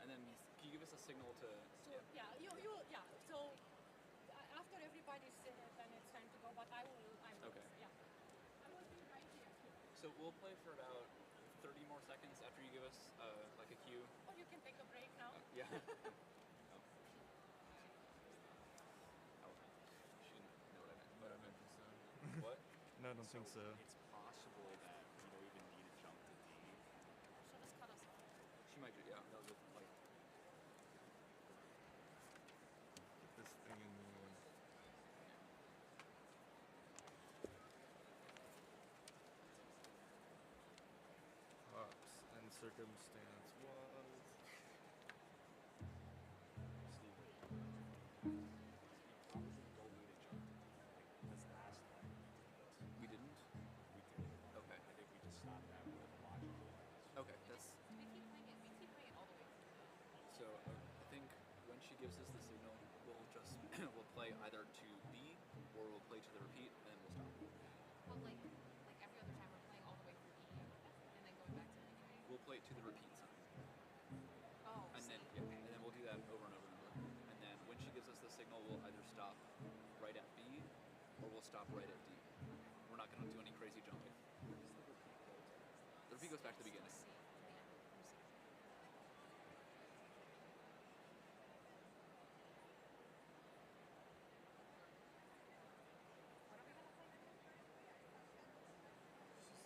And then can you give us a signal to? So after everybody's then it's time to go. But I will. Okay. Yeah. I will be right here. So we'll play for about 30 more seconds after you give us like a cue. Or you can take a break now. Yeah. Oh. She didn't know what I meant. But I don't think so. What? No, I don't think so. It's possible that we don't even need to jump to D. She'll just cut us off. She might do, yeah. That was like. Get this thing in there. Props and circumstance was. Steve, we probably don't need to jump to D. Like this last time We didn't? we did. Okay. I think we just stopped that with a logical. Okay, that's. We keep playing it. We keep playing it all the way through. So I think when she gives us the signal, we'll just we'll play either to B or we'll play to the repeat and then we'll stop. Well, like every other time we're playing all the way through E and then going back to the beginning. We'll play it to the repeat sign. Oh. And then and then we'll do that over and over and over. And then when she gives us the signal, we'll either stop right at B or we'll stop right at D. We're not going to do any crazy jumping. The repeat goes back to the beginning. She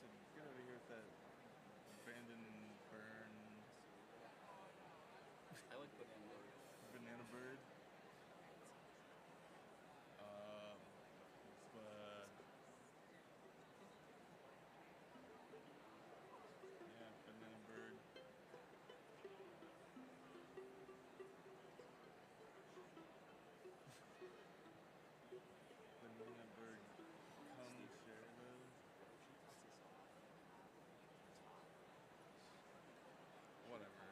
said, get over here with that abandoned burn I like banana bird. banana bird. But yeah, banana bird. Banana bird, come share those. Whatever.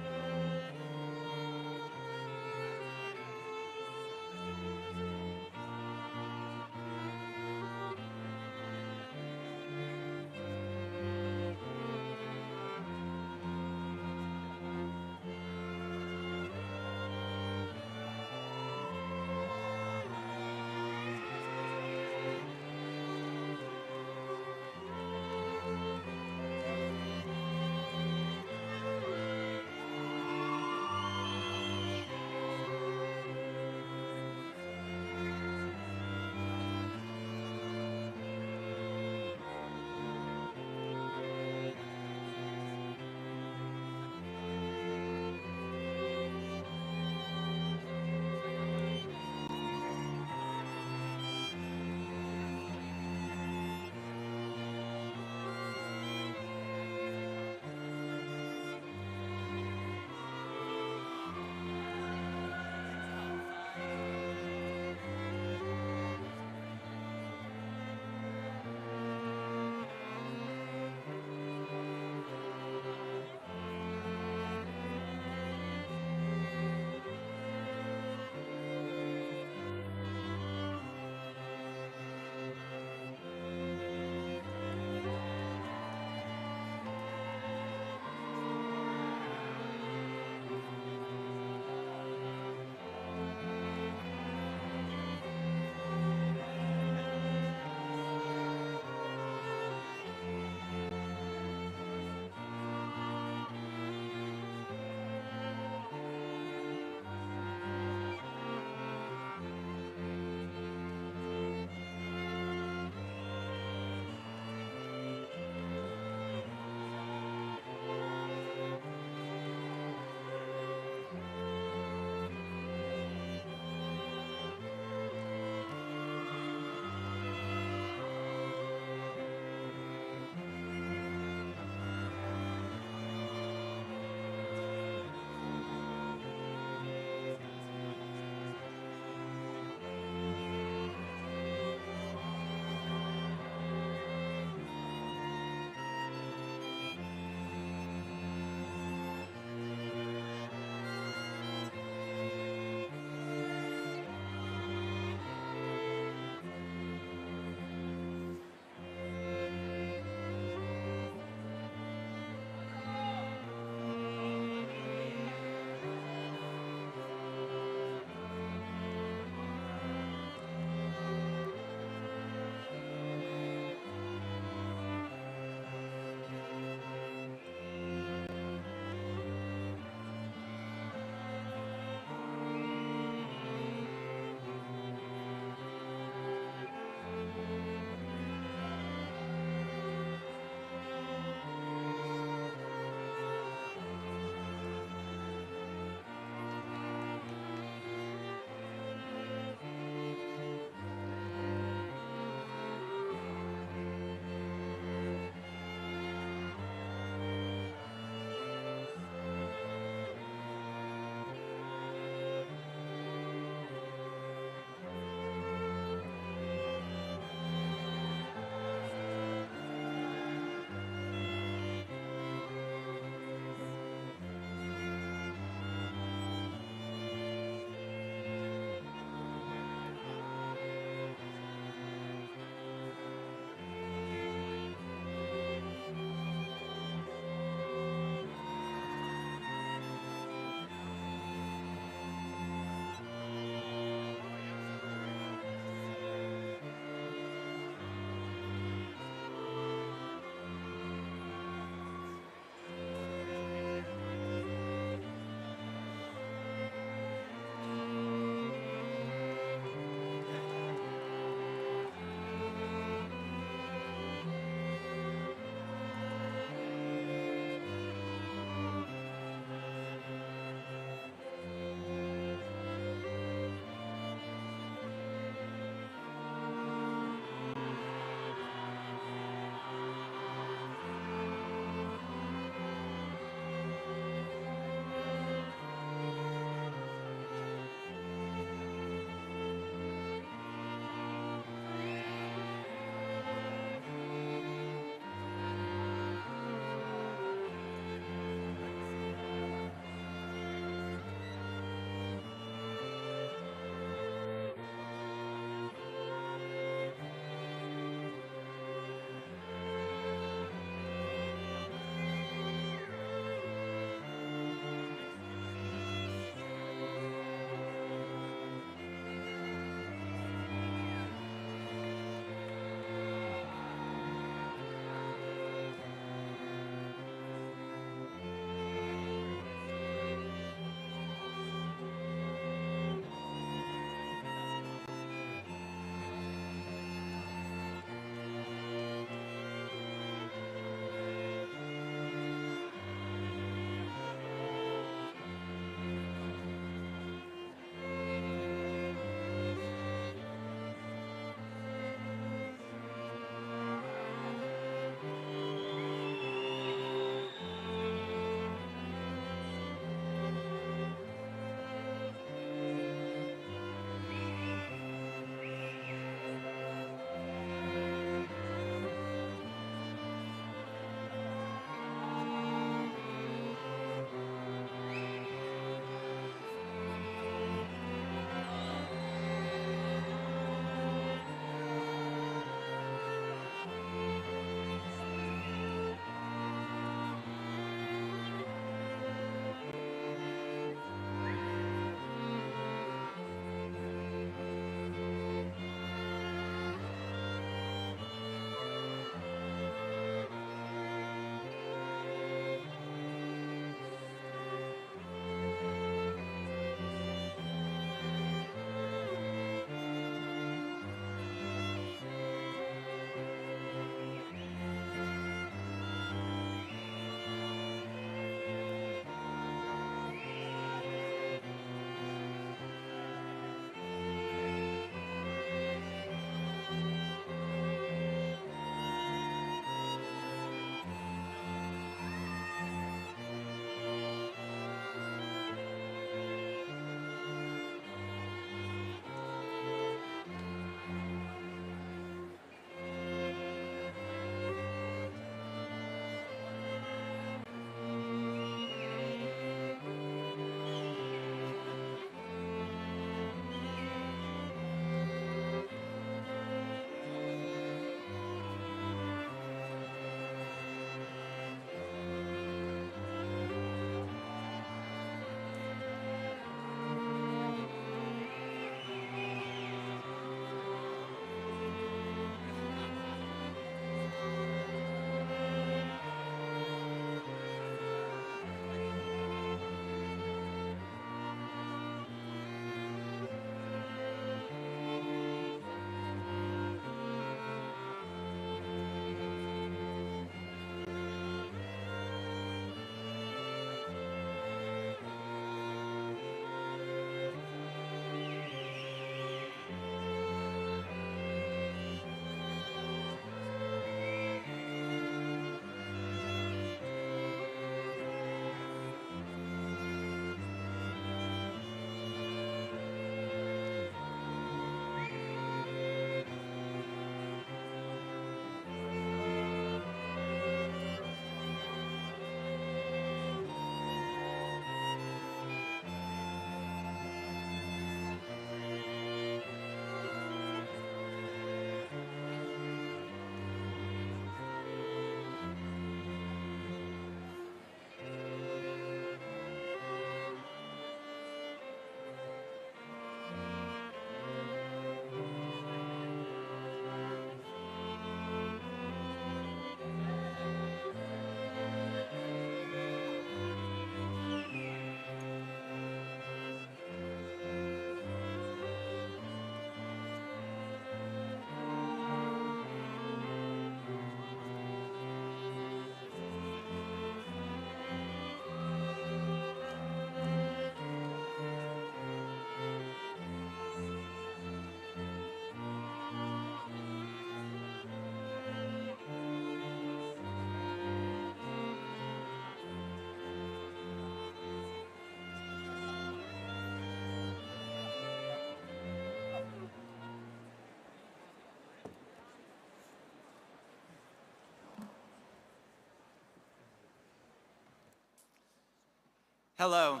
Hello,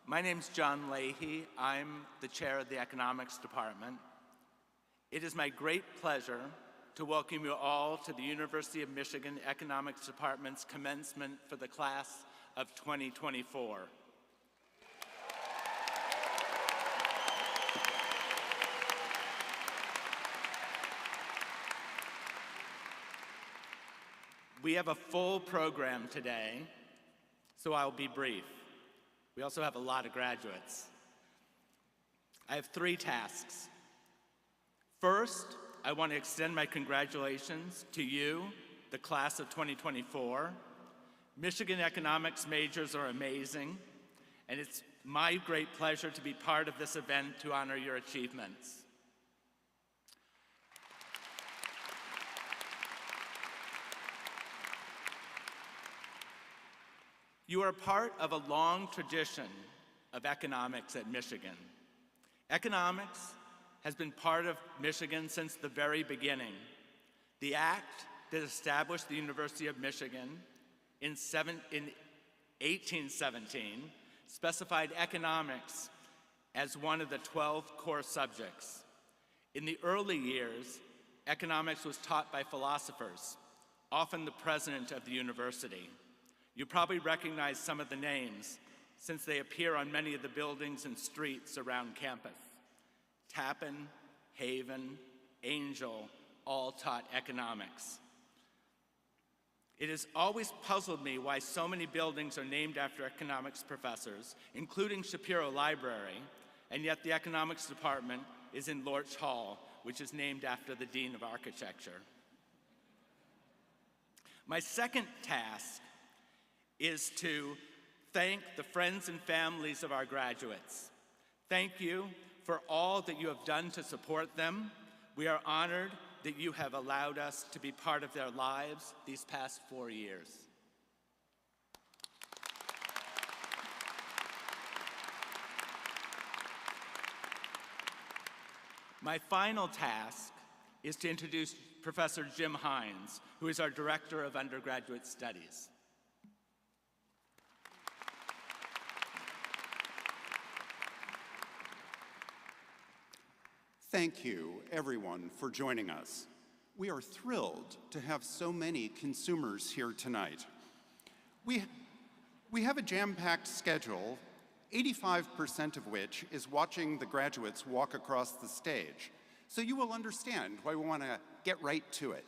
my name's John Leahy. I'm the chair of the economics department. It is my great pleasure to welcome you all to the University of Michigan Economics Department's commencement for the class of 2024. We have a full program today, so I'll be brief. We also have a lot of graduates. I have 3 tasks. First, I want to extend my congratulations to you, the class of 2024. Michigan economics majors are amazing, and it's my great pleasure to be part of this event to honor your achievements. You are part of a long tradition of economics at Michigan. Economics has been part of Michigan since the very beginning. The act that established the University of Michigan in 1817 specified economics as one of the 12 core subjects. In the early years, economics was taught by philosophers, often the president of the university. You probably recognize some of the names since they appear on many of the buildings and streets around campus. Tappan, Haven, Angel all taught economics. It has always puzzled me why so many buildings are named after economics professors, including Shapiro Library, and yet the economics department is in Lorch Hall, which is named after the Dean of Architecture. My second task is to thank the friends and families of our graduates. Thank you for all that you have done to support them. We are honored that you have allowed us to be part of their lives these past 4 years. My final task is to introduce Professor Jim Hines, who is our Director of Undergraduate Studies. Thank you, everyone, for joining us. We are thrilled to have so many consumers here tonight. We have a jam-packed schedule, 85% of which is watching the graduates walk across the stage, so you will understand why we want to get right to it.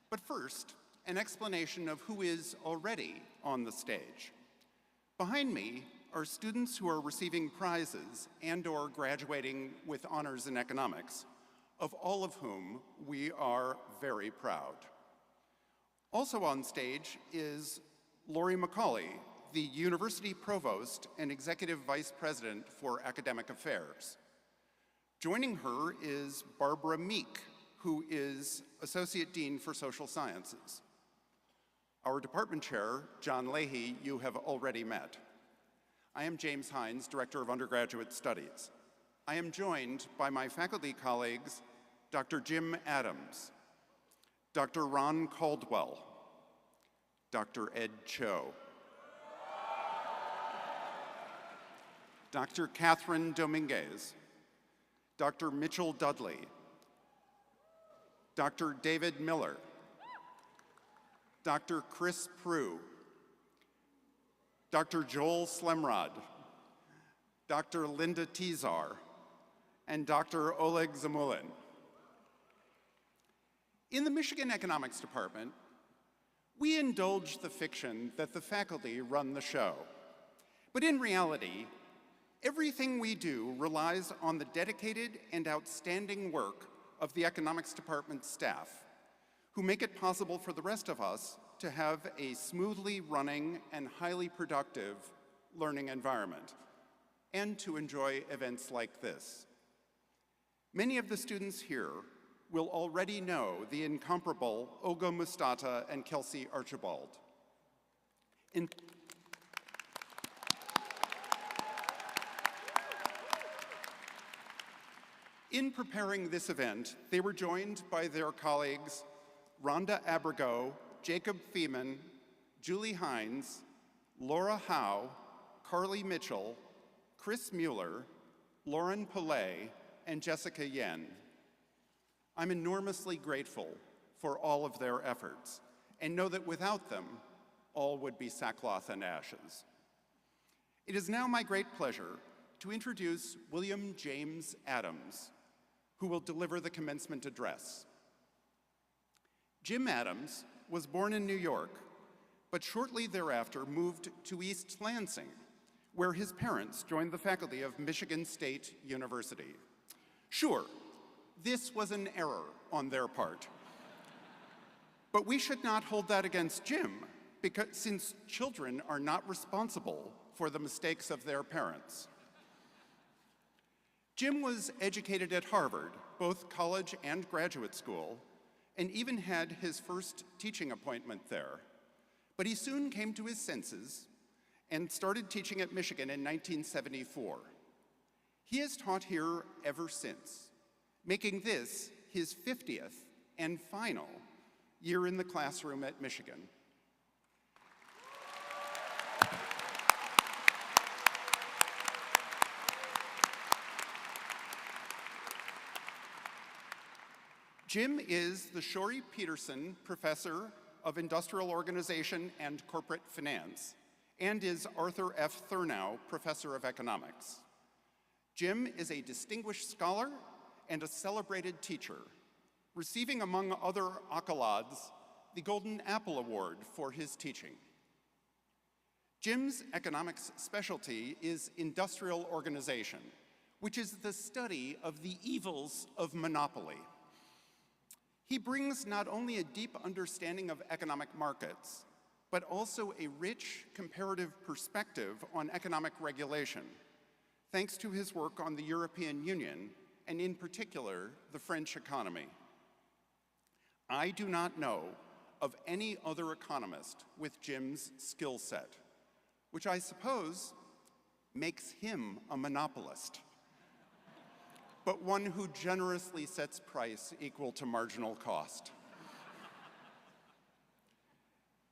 But first, an explanation of who is already on the stage. Behind me are students who are receiving prizes and/or graduating with honors in economics, of all of whom we are very proud. Also on stage is Lori McCauley, the University Provost and Executive Vice President for Academic Affairs. Joining her is Barbara Meek, who is Associate Dean for Social Sciences. Our department chair, John Leahy, you have already met. I am James Hines, Director of Undergraduate Studies. I am joined by my faculty colleagues, Dr. Jim Adams, Dr. Ron Caldwell, Dr. Ed Cho, Dr. Catherine Dominguez, Dr. Mitchell Dudley, Dr. David Miller, Dr. Chris Prue, Dr. Joel Slemrod, Dr. Linda Tizar, and Dr. Oleg Zamulin. In the Michigan Economics Department, we indulge the fiction that the faculty run the show. But in reality, everything we do relies on the dedicated and outstanding work of the Economics Department staff, who make it possible for the rest of us to have a smoothly running and highly productive learning environment, and to enjoy events like this. Many of the students here will already know the incomparable Olga Mustata and Kelsey Archibald. In preparing this event, they were joined by their colleagues Rhonda Abrego, Jacob Feeman, Julie Hines, Laura Howe, Carly Mitchell, Chris Mueller, Lauren Pillay, and Jessica Yen. I'm enormously grateful for all of their efforts and know that without them, all would be sackcloth and ashes. It is now my great pleasure to introduce William James Adams, who will deliver the commencement address. Jim Adams was born in New York, but shortly thereafter moved to East Lansing, where his parents joined the faculty of Michigan State University. Sure, this was an error on their part. But we should not hold that against Jim, because since children are not responsible for the mistakes of their parents. Jim was educated at Harvard, both college and graduate school, and even had his first teaching appointment there. But he soon came to his senses and started teaching at Michigan in 1974. He has taught here ever since, making this his 50th and final year in the classroom at Michigan. Jim is the Shori Peterson Professor of Industrial Organization and Corporate Finance and is Arthur F. Thurnau Professor of Economics. Jim is a distinguished scholar and a celebrated teacher, receiving, among other accolades, the Golden Apple Award for his teaching. Jim's economics specialty is industrial organization, which is the study of the evils of monopoly. He brings not only a deep understanding of economic markets, but also a rich comparative perspective on economic regulation, thanks to his work on the European Union, and in particular, the French economy. I do not know of any other economist with Jim's skill set, which I suppose makes him a monopolist, but one who generously sets price equal to marginal cost.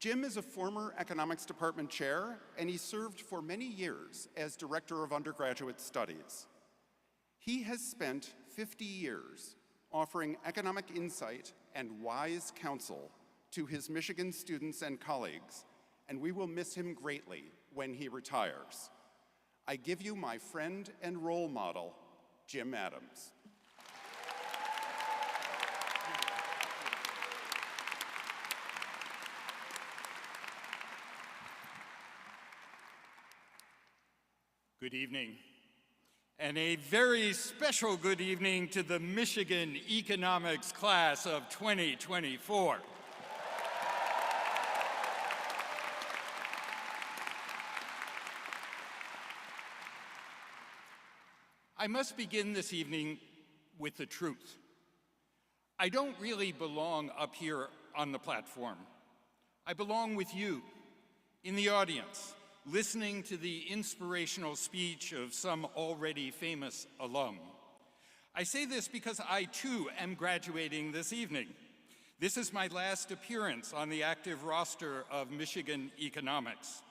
Jim is a former economics department chair, and he served for many years as director of undergraduate studies. He has spent 50 years offering economic insight and wise counsel to his Michigan students and colleagues, and we will miss him greatly when he retires. I give you my friend and role model, Jim Adams. Good evening, and a very special good evening to the Michigan Economics class of 2024. I must begin this evening with the truth. I don't really belong up here on the platform. I belong with you, in the audience, listening to the inspirational speech of some already famous alum. I say this because I too am graduating this evening. This is my last appearance on the active roster of Michigan Economics.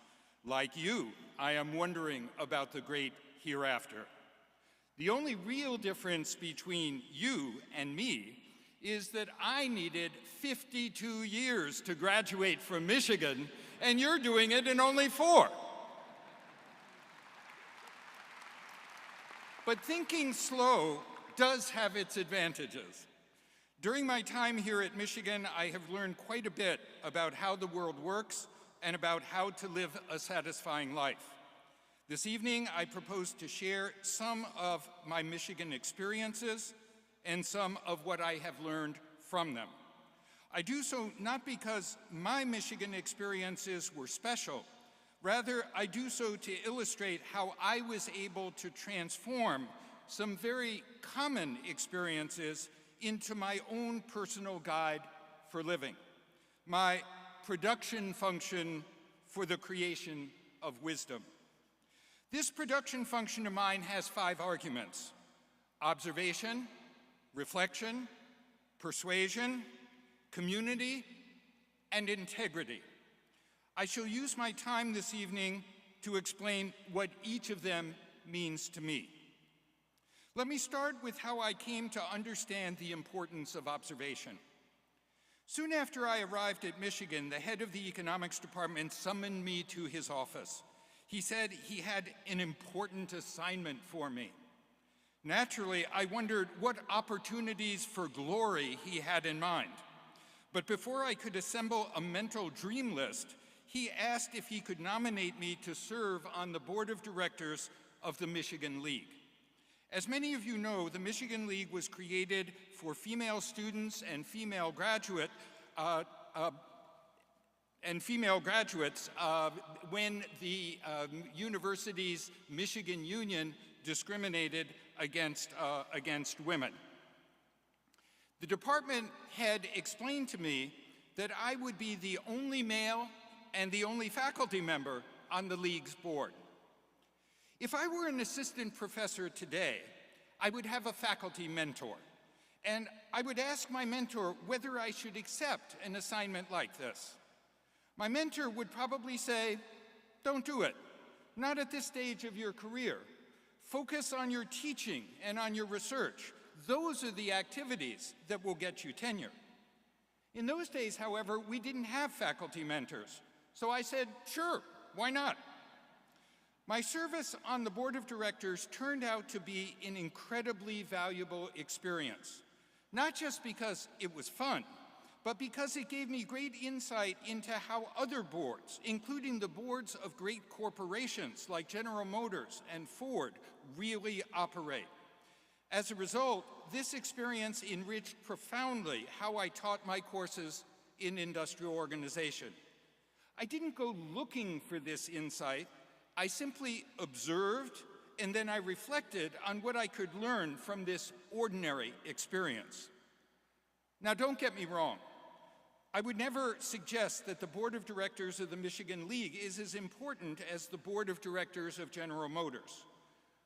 Like you, I am wondering about the great hereafter. The only real difference between you and me is that I needed 52 years to graduate from Michigan, and you're doing it in only 4. But thinking slow does have its advantages. During my time here at Michigan, I have learned quite a bit about how the world works and about how to live a satisfying life. This evening, I propose to share some of my Michigan experiences and some of what I have learned from them. I do so not because my Michigan experiences were special. Rather, I do so to illustrate how I was able to transform some very common experiences into my own personal guide for living, my production function for the creation of wisdom. This production function of mine has 5 arguments: observation, reflection, persuasion, community, and integrity. I shall use my time this evening to explain what each of them means to me. Let me start with how I came to understand the importance of observation. Soon after I arrived at Michigan, the head of the economics department summoned me to his office. He said he had an important assignment for me. Naturally, I wondered what opportunities for glory he had in mind. But before I could assemble a mental dream list, he asked if he could nominate me to serve on the board of directors of the Michigan League. As many of you know, the Michigan League was created for female students and female graduates when the university's Michigan Union discriminated against women. The department had explained to me that I would be the only male and the only faculty member on the League's board. If I were an assistant professor today, I would have a faculty mentor, and I would ask my mentor whether I should accept an assignment like this. My mentor would probably say, "Don't do it, not at this stage of your career. Focus on your teaching and on your research. Those are the activities that will get you tenure." In those days, however, we didn't have faculty mentors, so I said, "Sure, why not?" My service on the board of directors turned out to be an incredibly valuable experience, not just because it was fun, but because it gave me great insight into how other boards, including the boards of great corporations like General Motors and Ford, really operate. As a result, this experience enriched profoundly how I taught my courses in industrial organization. I didn't go looking for this insight. I simply observed, and then I reflected on what I could learn from this ordinary experience. Now, don't get me wrong. I would never suggest that the board of directors of the Michigan League is as important as the board of directors of General Motors.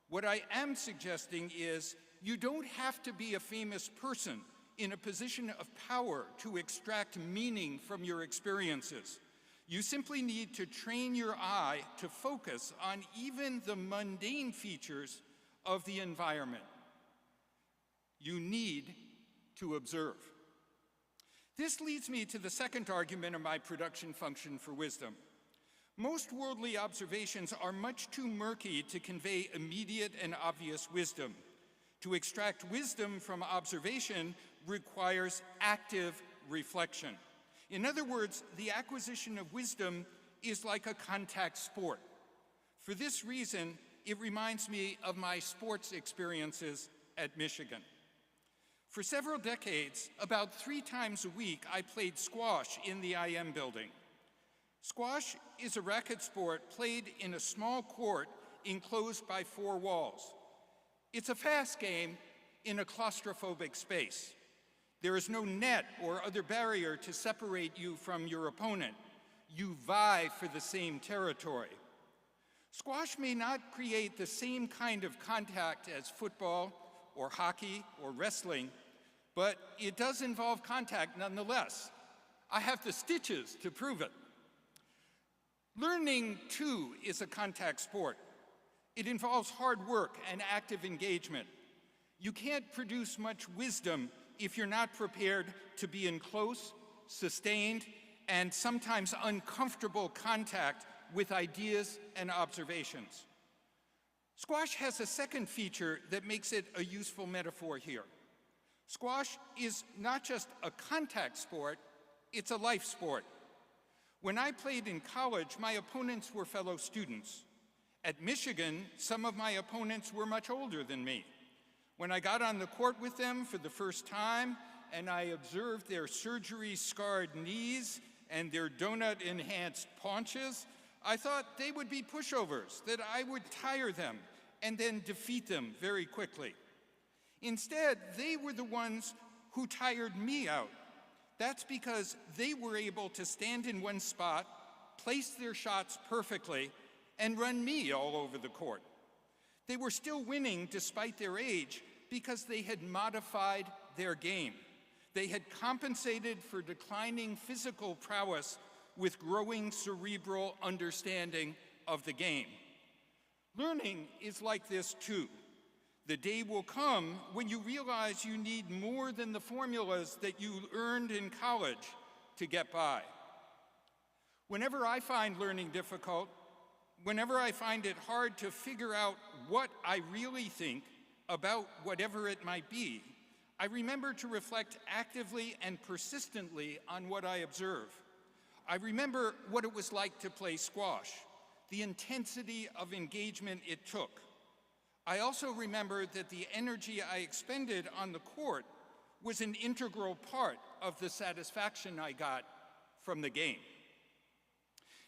What I am suggesting is you don't have to be a famous person in a position of power to extract meaning from your experiences. You simply need to train your eye to focus on even the mundane features of the environment. You need to observe. This leads me to the second argument of my production function for wisdom. Most worldly observations are much too murky to convey immediate and obvious wisdom. To extract wisdom from observation requires active reflection. In other words, the acquisition of wisdom is like a contact sport. For this reason, it reminds me of my sports experiences at Michigan. For several decades, about 3 times a week, I played squash in the IM building. Squash is a racket sport played in a small court enclosed by 4 walls. It's a fast game in a claustrophobic space. There is no net or other barrier to separate you from your opponent. You vie for the same territory. Squash may not create the same kind of contact as football or hockey or wrestling, but it does involve contact nonetheless. I have the stitches to prove it. Learning, too, is a contact sport. It involves hard work and active engagement. You can't produce much wisdom if you're not prepared to be in close, sustained, and sometimes uncomfortable contact with ideas and observations. Squash has a second feature that makes it a useful metaphor here. Squash is not just a contact sport, it's a life sport. When I played in college, my opponents were fellow students. At Michigan, some of my opponents were much older than me. When I got on the court with them for the first time and I observed their surgery-scarred knees and their donut-enhanced paunches, I thought they would be pushovers, that I would tire them and then defeat them very quickly. Instead, they were the ones who tired me out. That's because they were able to stand in one spot, place their shots perfectly, and run me all over the court. They were still winning despite their age because they had modified their game. They had compensated for declining physical prowess with growing cerebral understanding of the game. Learning is like this too. The day will come when you realize you need more than the formulas that you earned in college to get by. Whenever I find learning difficult, whenever I find it hard to figure out what I really think about whatever it might be, I remember to reflect actively and persistently on what I observe. I remember what it was like to play squash, the intensity of engagement it took. I also remember that the energy I expended on the court was an integral part of the satisfaction I got from the game.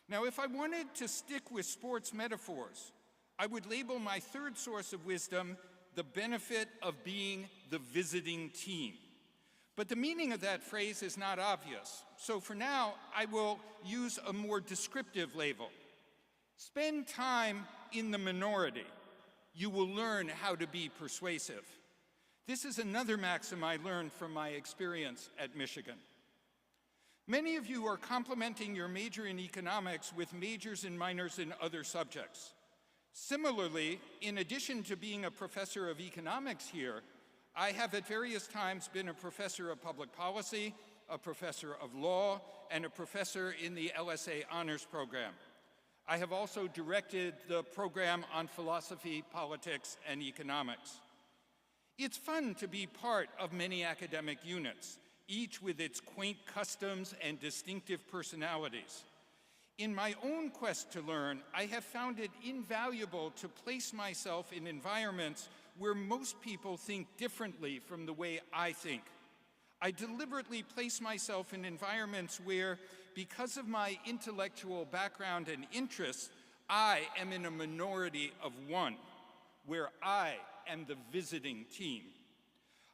Now, if I wanted to stick with sports metaphors, I would label my third source of wisdom the benefit of being the visiting team. But the meaning of that phrase is not obvious, so for now, I will use a more descriptive label. Spend time in the minority. You will learn how to be persuasive. This is another maxim I learned from my experience at Michigan. Many of you are complementing your major in economics with majors and minors in other subjects. Similarly, in addition to being a professor of economics here, I have at various times been a professor of public policy, a professor of law, and a professor in the LSA honors program. I have also directed the program on philosophy, politics, and economics. It's fun to be part of many academic units, each with its quaint customs and distinctive personalities. In my own quest to learn, I have found it invaluable to place myself in environments where most people think differently from the way I think. I deliberately place myself in environments where, because of my intellectual background and interests, I am in a minority of one, where I am the visiting team.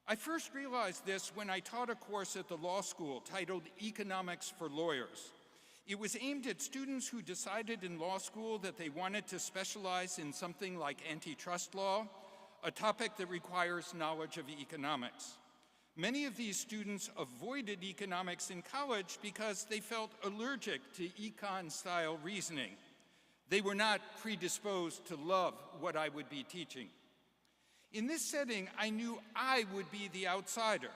I first realized this when I taught a course at the law school titled Economics for Lawyers. It was aimed at students who decided in law school that they wanted to specialize in something like antitrust law, a topic that requires knowledge of economics. Many of these students avoided economics in college because they felt allergic to econ-style reasoning. They were not predisposed to love what I would be teaching. In this setting, I knew I would be the outsider.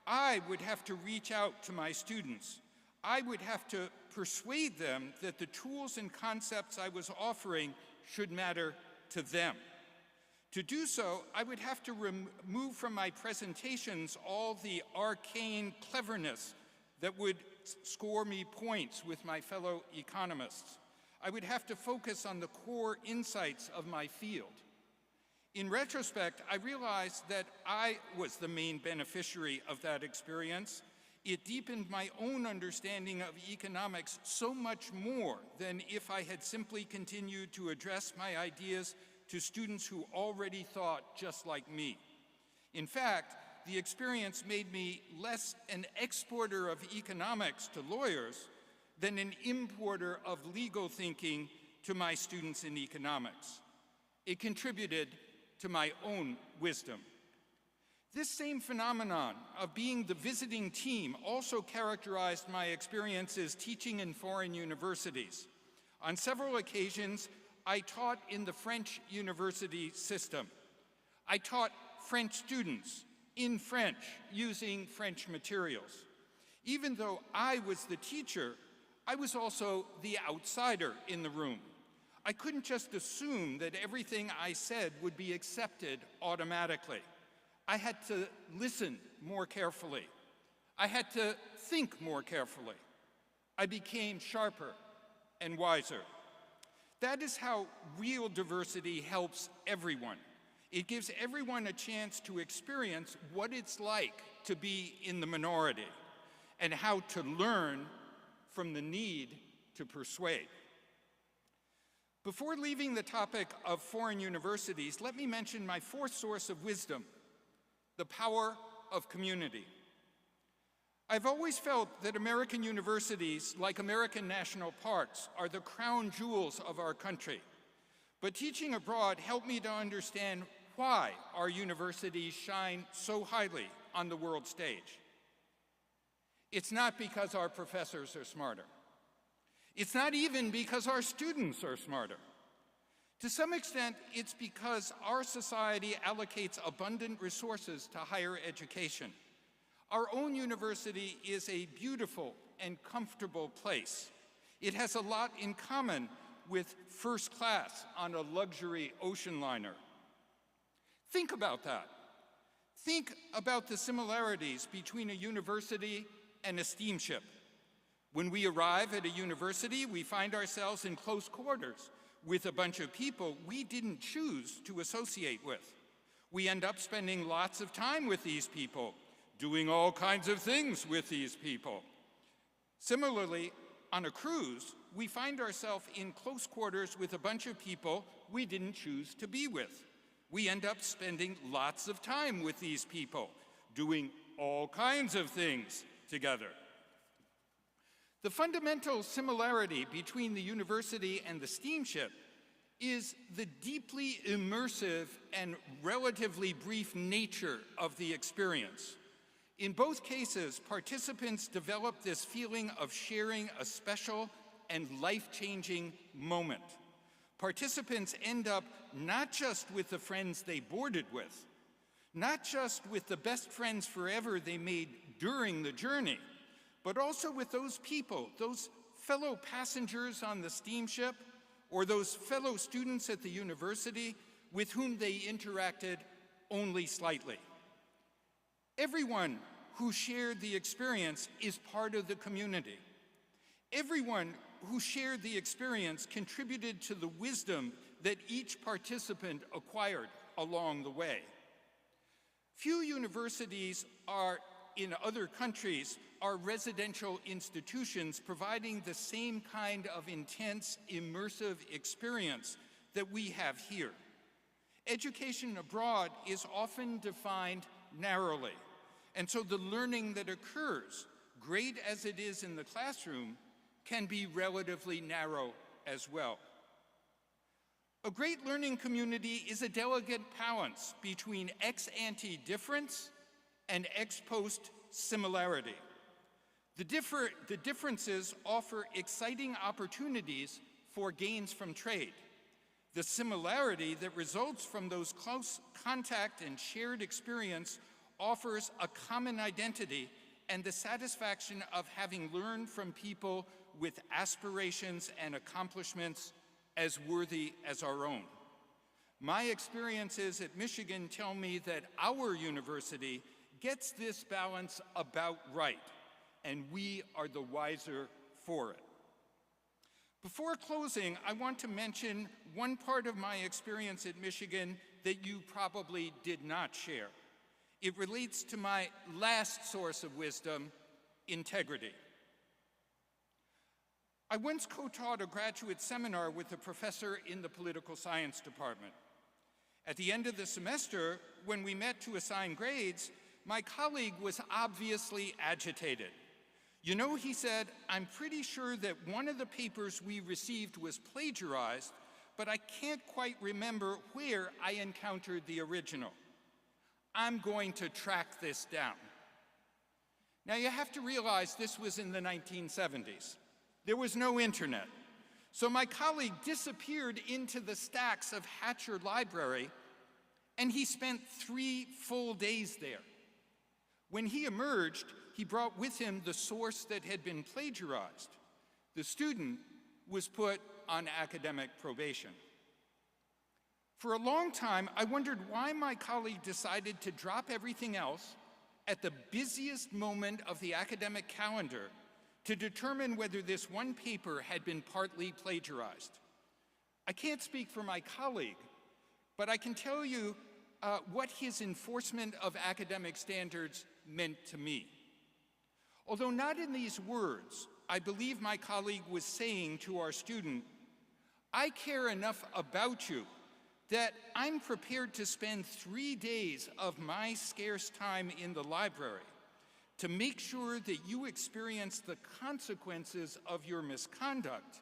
I would have to reach out to my students. I would have to persuade them that the tools and concepts I was offering should matter to them. To do so, I would have to remove from my presentations all the arcane cleverness that would score me points with my fellow economists. I would have to focus on the core insights of my field. In retrospect, I realized that I was the main beneficiary of that experience. It deepened my own understanding of economics so much more than if I had simply continued to address my ideas to students who already thought just like me. In fact, the experience made me less an exporter of economics to lawyers than an importer of legal thinking to my students in economics. It contributed to my own wisdom. This same phenomenon of being the visiting team also characterized my experiences teaching in foreign universities. On several occasions, I taught in the French university system. I taught French students in French using French materials. Even though I was the teacher, I was also the outsider in the room. I couldn't just assume that everything I said would be accepted automatically. I had to listen more carefully. I had to think more carefully. I became sharper and wiser. That is how real diversity helps everyone. It gives everyone a chance to experience what it's like to be in the minority and how to learn from the need to persuade. Before leaving the topic of foreign universities, let me mention my fourth source of wisdom, the power of community. I've always felt that American universities, like American national parks, are the crown jewels of our country. But teaching abroad helped me to understand why our universities shine so highly on the world stage. It's not because our professors are smarter. It's not even because our students are smarter. To some extent, it's because our society allocates abundant resources to higher education. Our own university is a beautiful and comfortable place. It has a lot in common with first class on a luxury ocean liner. Think about that. Think about the similarities between a university and a steamship. When we arrive at a university, we find ourselves in close quarters with a bunch of people we didn't choose to associate with. We end up spending lots of time with these people, doing all kinds of things with these people. Similarly, on a cruise, we find ourselves in close quarters with a bunch of people we didn't choose to be with. We end up spending lots of time with these people, doing all kinds of things together. The fundamental similarity between the university and the steamship is the deeply immersive and relatively brief nature of the experience. In both cases, participants develop this feeling of sharing a special and life-changing moment. Participants end up not just with the friends they boarded with, not just with the best friends forever they made during the journey, but also with those people, those fellow passengers on the steamship, or those fellow students at the university with whom they interacted only slightly. Everyone who shared the experience is part of the community. Everyone who shared the experience contributed to the wisdom that each participant acquired along the way. Few universities in other countries are residential institutions providing the same kind of intense, immersive experience that we have here. Education abroad is often defined narrowly, and so the learning that occurs, great as it is in the classroom, can be relatively narrow as well. A great learning community is a delicate balance between ex-ante difference and ex-post similarity. The differences offer exciting opportunities for gains from trade. The similarity that results from those close contact and shared experience offers a common identity and the satisfaction of having learned from people with aspirations and accomplishments as worthy as our own. My experiences at Michigan tell me that our university gets this balance about right, and we are the wiser for it. Before closing, I want to mention one part of my experience at Michigan that you probably did not share. It relates to my last source of wisdom, integrity. I once co-taught a graduate seminar with a professor in the political science department. At the end of the semester, when we met to assign grades, my colleague was obviously agitated. You know, he said, I'm pretty sure that one of the papers we received was plagiarized, but I can't quite remember where I encountered the original. I'm going to track this down. Now you have to realize this was in the 1970s. There was no internet. So my colleague disappeared into the stacks of Hatcher Library, and he spent 3 full days there. When he emerged, he brought with him the source that had been plagiarized. The student was put on academic probation. For a long time, I wondered why my colleague decided to drop everything else at the busiest moment of the academic calendar to determine whether this one paper had been partly plagiarized. I can't speak for my colleague, but I can tell you what his enforcement of academic standards meant to me. Although not in these words, I believe my colleague was saying to our student, I care enough about you that I'm prepared to spend 3 days of my scarce time in the library to make sure that you experience the consequences of your misconduct,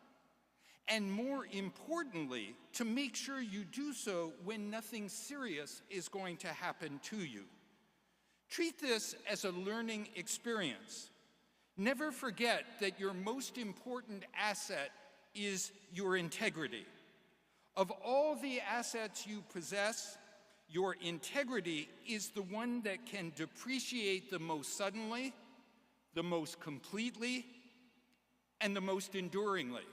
and more importantly, to make sure you do so when nothing serious is going to happen to you. Treat this as a learning experience. Never forget that your most important asset is your integrity. Of all the assets you possess, your integrity is the one that can depreciate the most suddenly, the most completely, and the most enduringly.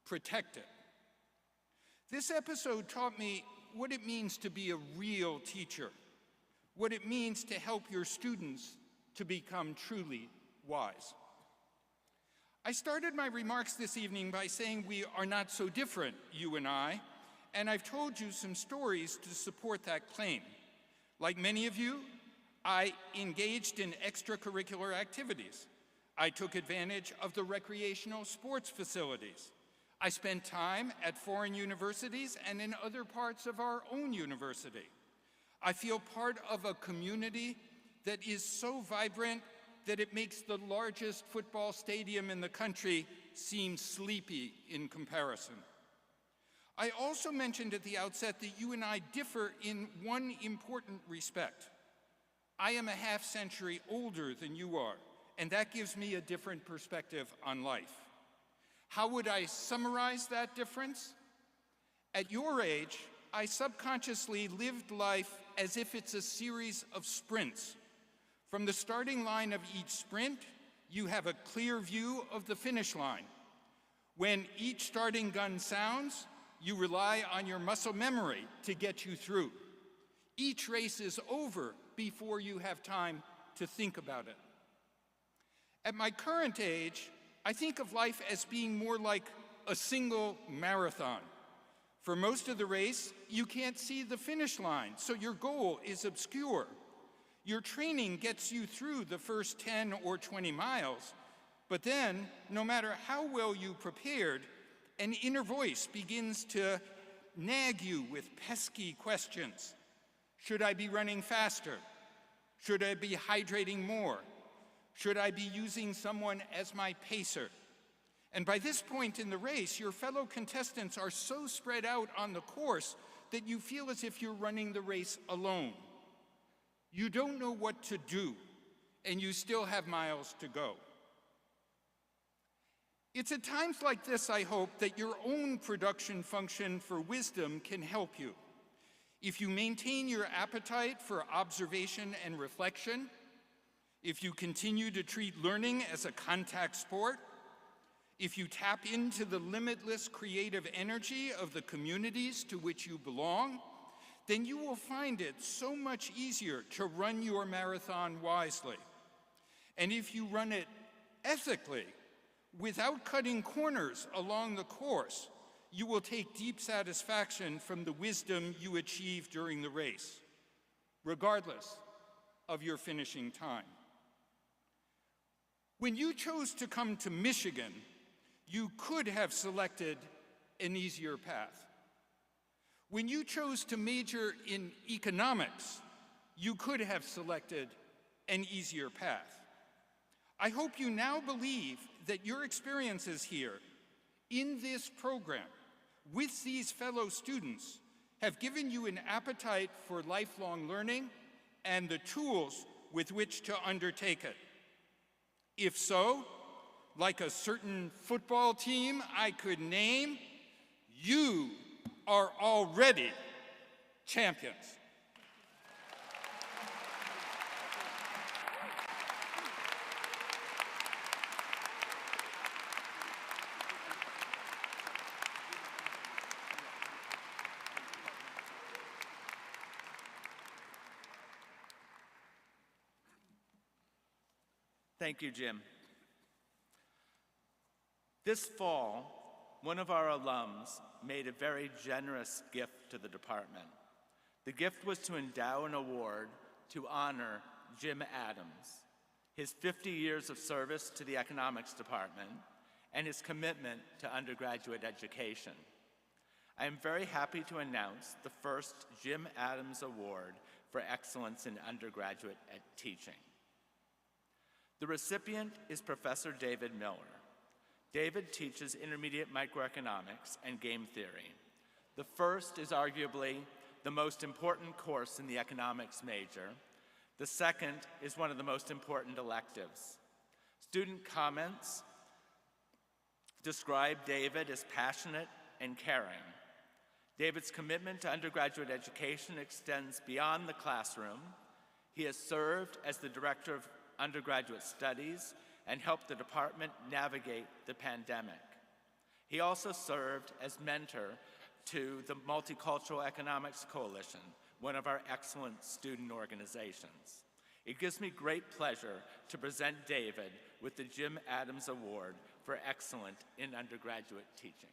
Protect it. This episode taught me what it means to be a real teacher, what it means to help your students to become truly wise. I started my remarks this evening by saying we are not so different, you and I've told you some stories to support that claim. Like many of you, I engaged in extracurricular activities. I took advantage of the recreational sports facilities. I spent time at foreign universities and in other parts of our own university. I feel part of a community that is so vibrant that it makes the largest football stadium in the country seem sleepy in comparison. I also mentioned at the outset that you and I differ in one important respect. I am a half-century older than you are, and that gives me a different perspective on life. How would I summarize that difference? At your age, I subconsciously lived life as if it's a series of sprints. From the starting line of each sprint, you have a clear view of the finish line. When each starting gun sounds, you rely on your muscle memory to get you through. Each race is over before you have time to think about it. At my current age, I think of life as being more like a single marathon. For most of the race, you can't see the finish line, so your goal is obscure. Your training gets you through the first 10 or 20 miles, but then, no matter how well you prepared, an inner voice begins to nag you with pesky questions. Should I be running faster? Should I be hydrating more? Should I be using someone as my pacer? And by this point in the race, your fellow contestants are so spread out on the course that you feel as if you're running the race alone. You don't know what to do, and you still have miles to go. It's at times like this, I hope, that your own production function for wisdom can help you. If you maintain your appetite for observation and reflection, if you continue to treat learning as a contact sport, if you tap into the limitless creative energy of the communities to which you belong, then you will find it so much easier to run your marathon wisely. And if you run it ethically, without cutting corners along the course, you will take deep satisfaction from the wisdom you achieve during the race, regardless of your finishing time. When you chose to come to Michigan, you could have selected an easier path. When you chose to major in economics, you could have selected an easier path. I hope you now believe that your experiences here in this program with these fellow students have given you an appetite for lifelong learning and the tools with which to undertake it. If so, like a certain football team I could name, you are already champions. Thank you, Jim. This fall, one of our alums made a very generous gift to the department. The gift was to endow an award to honor Jim Adams, his 50 years of service to the economics department, and his commitment to undergraduate education. I am very happy to announce the first Jim Adams Award for Excellence in Undergraduate Teaching. The recipient is Professor David Miller. David teaches intermediate microeconomics and game theory. The first is arguably the most important course in the economics major. The second is one of the most important electives. Student comments describe David as passionate and caring. David's commitment to undergraduate education extends beyond the classroom. He has served as the Director of Undergraduate Studies and helped the department navigate the pandemic. He also served as mentor to the Multicultural Economics Coalition, one of our excellent student organizations. It gives me great pleasure to present David with the Jim Adams Award for Excellent in Undergraduate Teaching.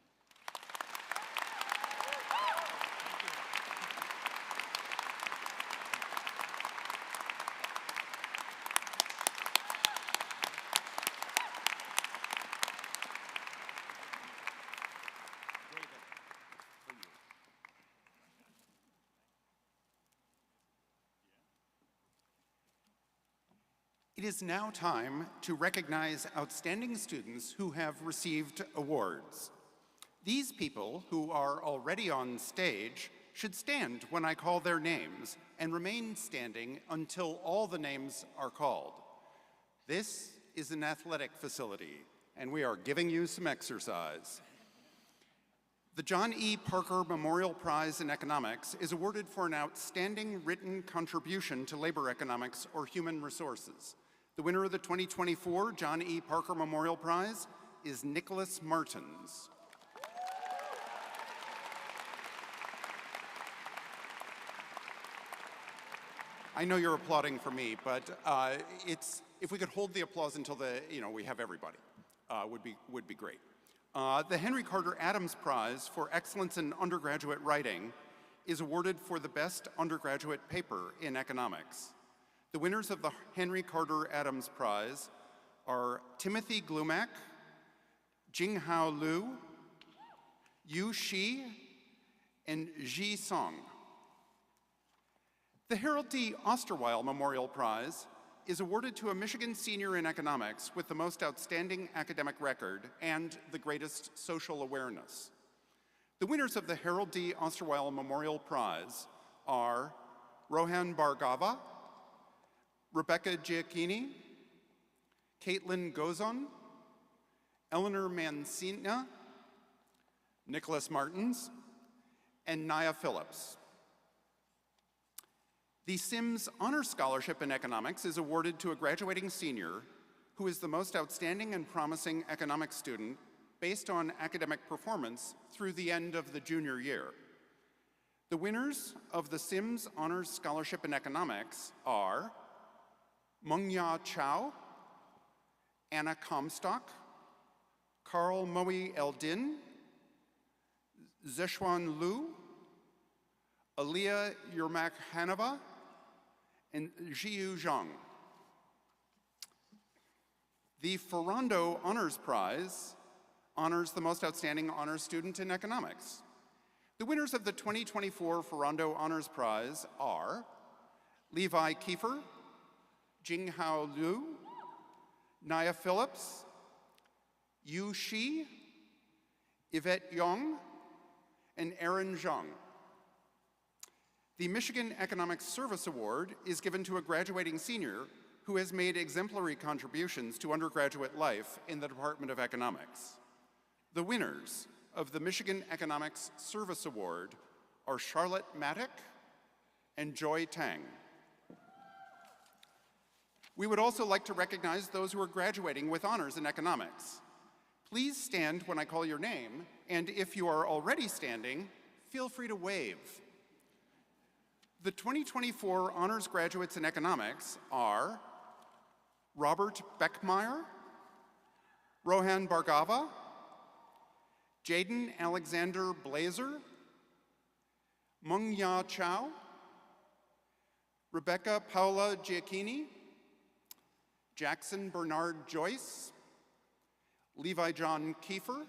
It is now time to recognize outstanding students who have received awards. These people, who are already on stage, should stand when I call their names and remain standing until all the names are called. This is an athletic facility, and we are giving you some exercise. The John E. Parker Memorial Prize in Economics is awarded for an outstanding written contribution to labor economics or human resources. The winner of the 2024 John E. Parker Memorial Prize is Nicholas Martins. I know you're applauding for me, but if we could hold the applause until we have everybody, would be great. The Henry Carter Adams Prize for Excellence in Undergraduate Writing is awarded for the best undergraduate paper in economics. The winners of the Henry Carter Adams Prize are Timothy Glumack, Jinghao Liu, Yu Shi, and Ji Song. The Harold D. Osterweil Memorial Prize is awarded to a Michigan senior in economics with the most outstanding academic record and the greatest social awareness. The winners of the Harold D. Osterweil Memorial Prize are Rohan Bhargava, Rebecca Giacchini, Caitlin Gozon, Eleanor Mancina, Nicholas Martins, and Naya Phillips. The Sims Honor Scholarship in Economics is awarded to a graduating senior who is the most outstanding and promising economics student based on academic performance through the end of the junior year. The winners of the Sims Honors Scholarship in Economics are Mengya Chow, Anna Comstock, Carl Moe Eldin, Zeshuan Liu, Aliyah Yermak Hanova, and Jiyu Zhang. The Ferrando Honors Prize honors the most outstanding honors student in economics. The winners of the 2024 Ferrando Honors Prize are Levi Kiefer, Jinghao Liu, Naya Phillips, Yu Shi, Yvette Yong, and Aaron Zhang. The Michigan Economics Service Award is given to a graduating senior who has made exemplary contributions to undergraduate life in the Department of Economics. The winners of the Michigan Economics Service Award are Charlotte Maddock and Joy Tang. We would also like to recognize those who are graduating with honors in economics. Please stand when I call your name, and if you are already standing, feel free to wave. The 2024 honors graduates in economics are Robert Beckmeyer, Rohan Bhargava, Jaden Alexander Blazer, Mengya Chow, Rebecca Paula Giacchini, Jackson Bernard Joyce, Levi John Kiefer,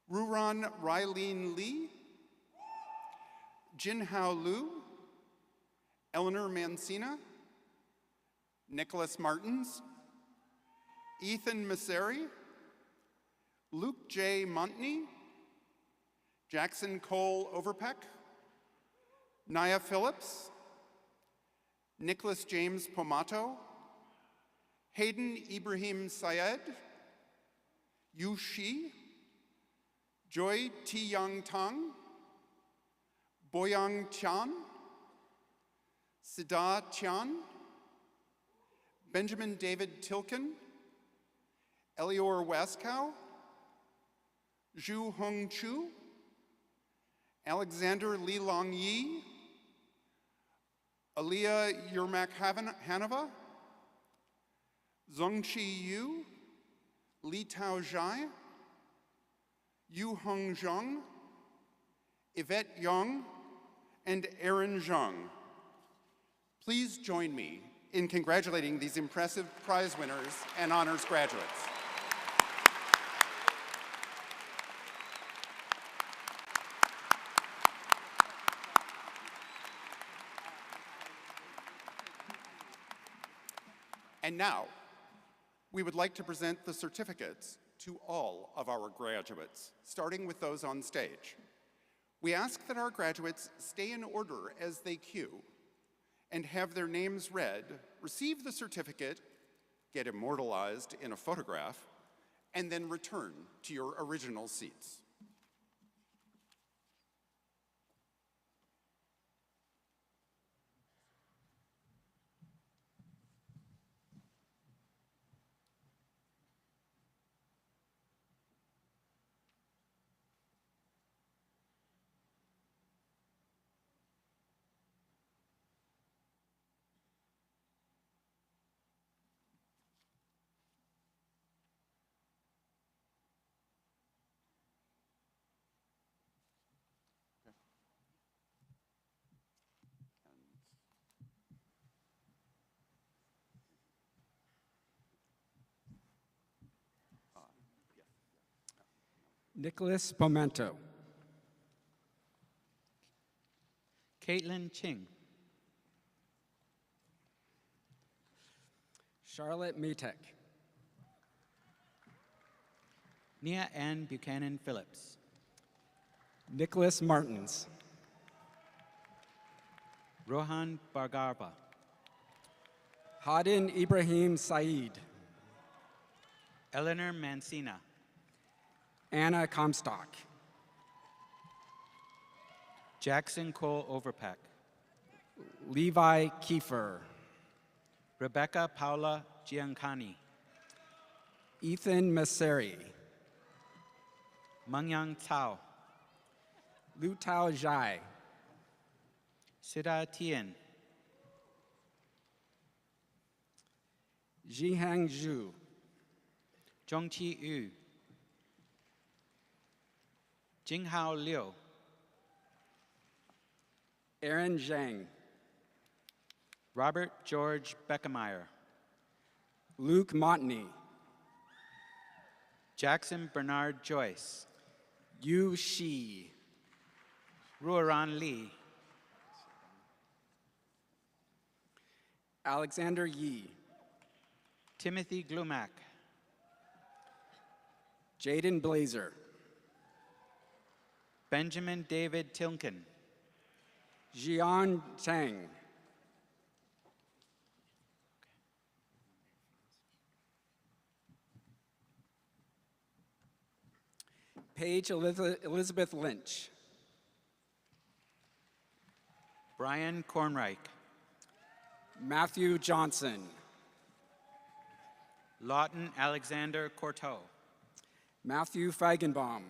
Ruran Rylene Lee, Jinhao Liu, Eleanor Mancina, Nicholas Martins, Ethan Masseri, Luke J. Montney, Jackson Cole Overpeck, Naya Phillips, Nicholas James Pomato, Hayden Ibrahim Syed, Yu Shi, Joy T. Yang Tang, Boyang Tian, Sida Tian, Benjamin David Tilken, Elior Waskow, Zhu Hong Chu, Alexander Li Long Yi, Aliyah Yermak Hanova, Zongqi Yu, Li Tao Zhai, Yu Hong Zhang, Yvette Yang, and Aaron Zhang. Please join me in congratulating these impressive prize winners and honors graduates. And now, we would like to present the certificates to all of our graduates, starting with those on stage. We ask that our graduates stay in order as they queue and have their names read, receive the certificate, get immortalized in a photograph, and then return to your original seats. Nicholas Pomento. Caitlin Ching. Charlotte Mitek. Nia Ann Buchanan Phillips. Nicholas Martins. Rohan Bargarba. Hadin Ibrahim Saeed. Eleanor Mancina. Anna Comstock. Jackson Cole Overpeck. Levi Kiefer. Rebecca Paula Giancani. Ethan Masseri. Mangyang Tao. Lu Tao Zhai. Sida Tien. Jihang Zhu. Zhongqi Yu. Jinghao Liu. Aaron Zhang. Robert George Beckemeyer. Luke Montney. Jackson Bernard Joyce. Yu Shi. Ruoran Li. Alexander Yi. Timothy Glumac. Jaden Blazer. Benjamin David Tilken. Jian Tang. Paige Elizabeth Lynch. Brian Kornreich. Matthew Johnson. Lawton Alexander Courteau. Matthew Feigenbaum.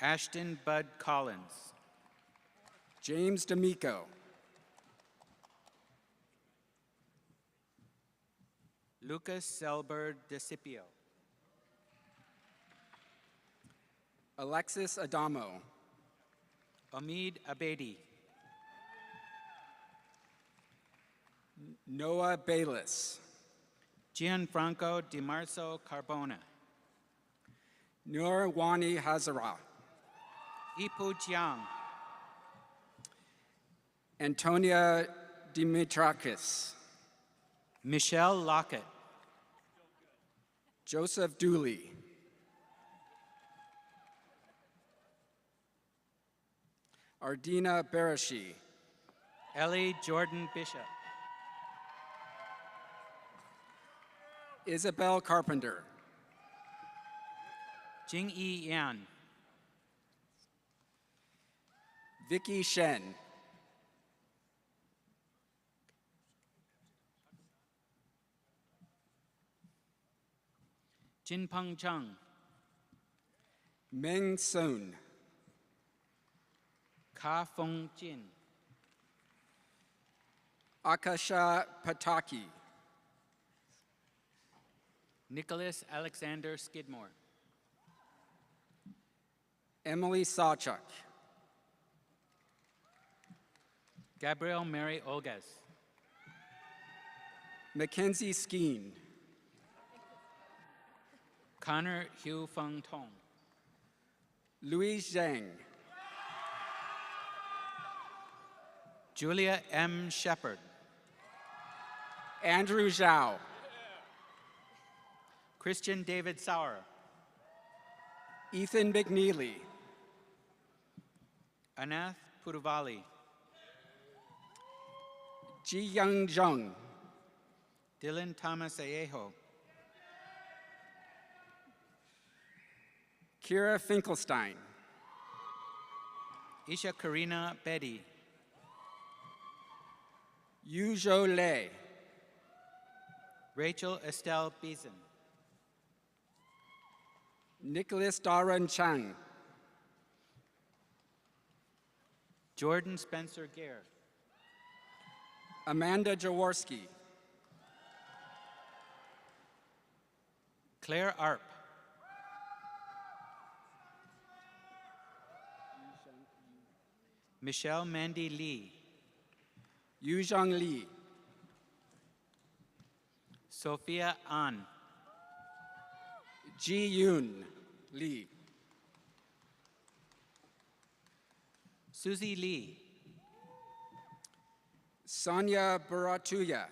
Ashton Bud Collins. James D'Amico. Lucas Selber DeCipio. Alexis Adamo. Omid Abedi. Noah Bayless. Gianfranco DiMarzo Carbona. Nur Wani Hazara. Ipu Jiang. Antonia Dimitrakis. Michelle Lockett. Joseph Dooley. Ardina Barashi. Ellie Jordan Bishop. Isabel Carpenter. Jingyi Yan. Vicky Shen. Jinpeng Zheng. Meng Sun. Ka Feng Jin. Akasha Pataki. Nicholas Alexander Skidmore. Emily Sawchuk. Gabrielle Mary Olgas. Mackenzie Skeen. Connor Hugh Feng Tong. Louise Zhang. Julia M. Shepard. Andrew Zhao. Christian David Sauer. Ethan McNeely. Anath Puruvali. Ji Young Jung. Dylan Thomas Ayeho. Kira Finkelstein. Isha Karina Bedi. Yu Zhou Lei. Rachel Estelle Beeson. Nicholas Darren Chang. Jordan Spencer Gare. Amanda Jaworski. Claire Arp. Michelle Mandy Lee. Yu Zhang Li. Sophia An. Ji Yoon Lee. Susie Lee. Sonia Baratuya.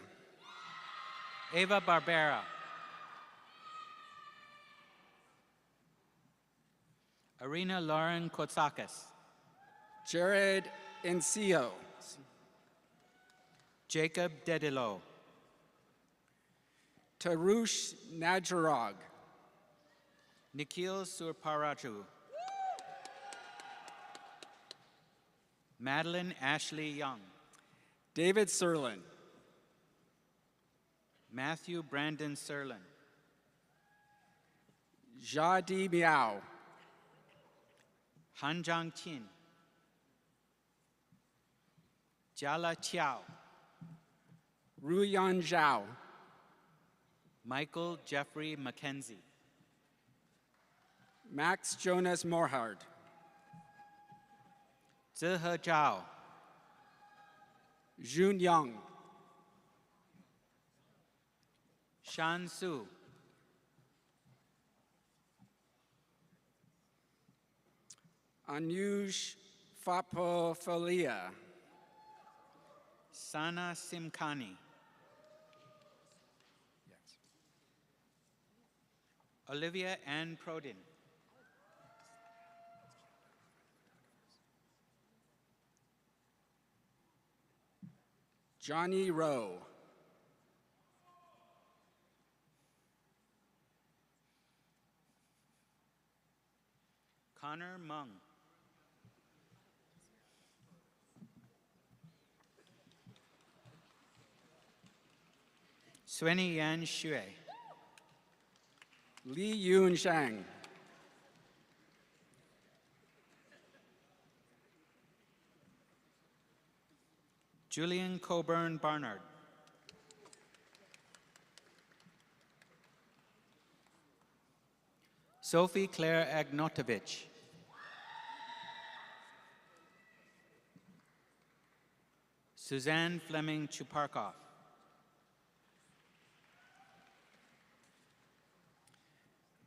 Ava Barbera. Arena Lauren Kotsakis. Jared Enceo. Jacob Dedilo. Tarush Najarog. Nikhil Surparaju. Madeline Ashley Young. David Serlin. Matthew Brandon Serlin. Jadi Miao. Hanjang Qin. Jala Chiao. Ruyan Zhao. Michael Jeffrey McKenzie. Max Jonas Morhard. Zihe Zhao. Jun Young. Shan Su. Anuj Fapofalia. Sana Simkani. Olivia Ann Prodin. Johnny Rowe. Connor Mung. Sweni Yan Xue. Li Yun Shang. Julian Coburn Barnard. Sophie Claire Agnotovich. Suzanne Fleming Chuparkov.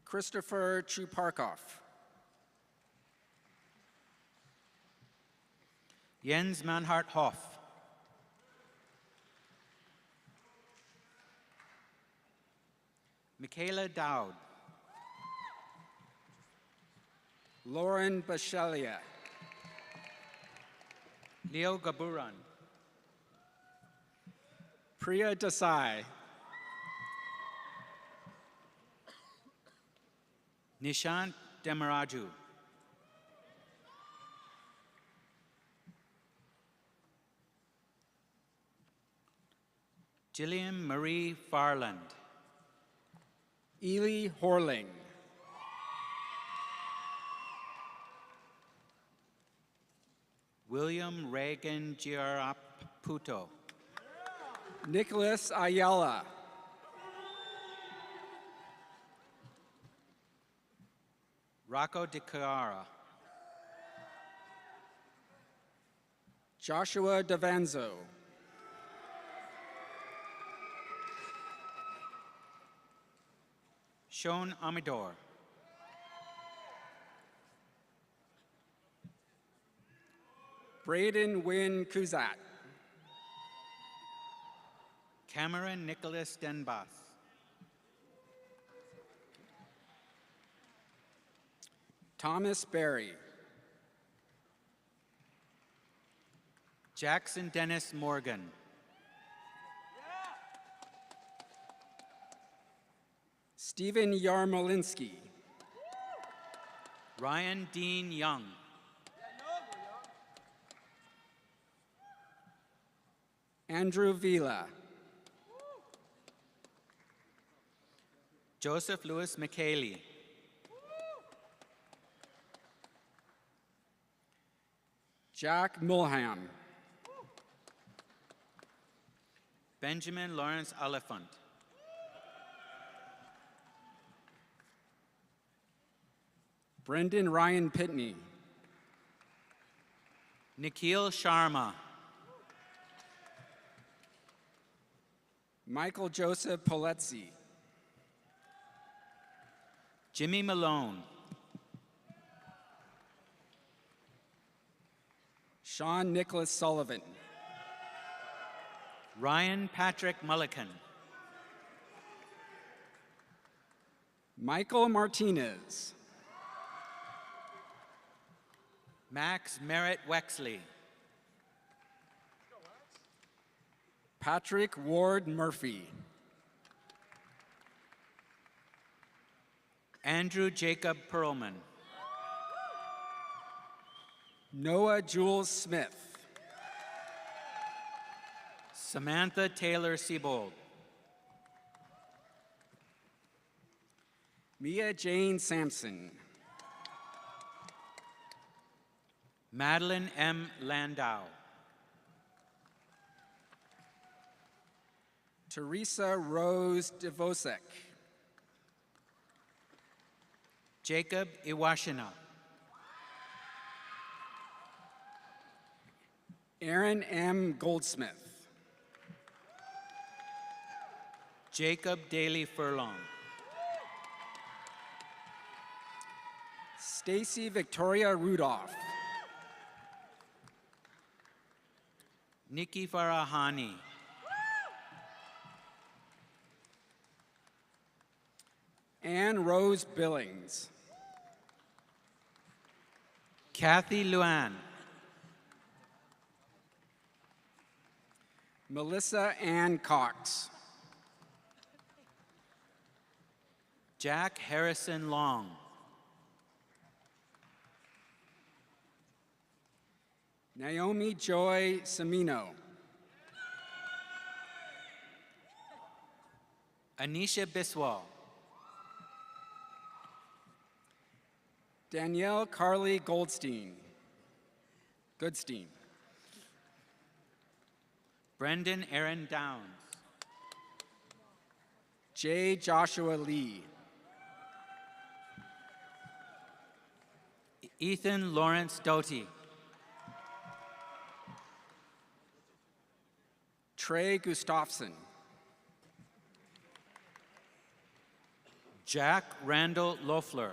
Christopher Chuparkov. Jens Manhart Hoff. Michaela Dowd. Lauren Bachelia. Leo Gaburan. Priya Desai. Nishant Demaraju. Gillian Marie Farland. Ely Horling. William Reagan Giaraputo. Nicholas Ayala. Rocco De Cara. Joshua Davanzo. Sean Amador. Braden Wynn Kuzat. Cameron Nicholas Denbas. Thomas Berry. Jackson Dennis Morgan. Stephen Yarmolinsky. Ryan Dean Young. Andrew Vila. Joseph Louis McKaylee. Jack Mulham. Benjamin Lawrence Oliphant. Brendan Ryan Pitney. Nikhil Sharma. Michael Joseph Polezzi. Jimmy Malone. Sean Nicholas Sullivan. Ryan Patrick Mullican. Michael Martinez. Max Merritt Wexley. Patrick Ward Murphy. Andrew Jacob Perlman. Noah Jules Smith. Samantha Taylor Siebold. Mia Jane Sampson. Madeline M. Landau. Teresa Rose Devosek. Jacob Iwashina. Aaron M. Goldsmith. Jacob Daly Furlong. Stacy Victoria Rudolph. Nikki Farahani. Ann Rose Billings. Kathy Luan. Melissa Ann Cox. Jack Harrison Long. Naomi Joy Semino. Anisha Biswal. Danielle Carly Goldstein. Goodstein. Brendan Aaron Downs. J. Joshua Lee. Ethan Lawrence Doty. Trey Gustafson. Jack Randall Loeffler.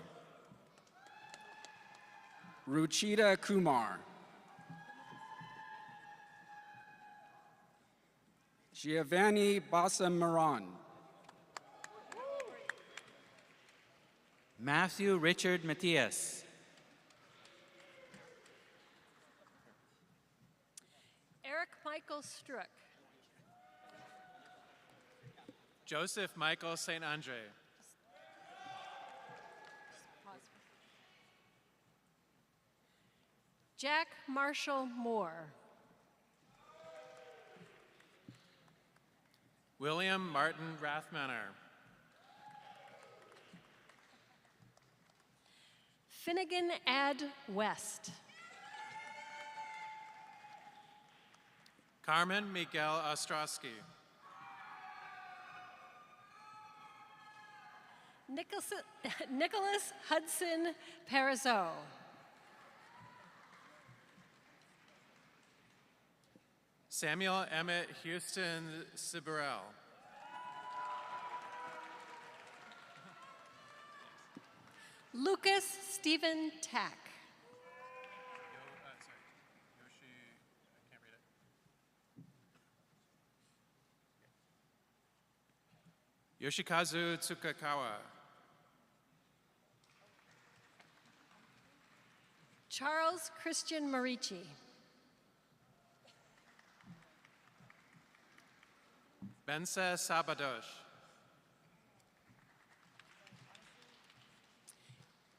Ruchita Kumar. Giovanni Basamaran. Matthew Richard Matthias. Eric Michael Struck. Joseph Michael St. Andre. Jack Marshall Moore. William Martin Rathmanner. Finnegan Ad West. Carmen Miguel Ostrowski. Nicholas Hudson Parizeau. Samuel Emmett Houston Siberel. Lucas Stephen Tack. Yoshikazu Tsukakawa. Charles Christian Marici. Bense Sabadosh.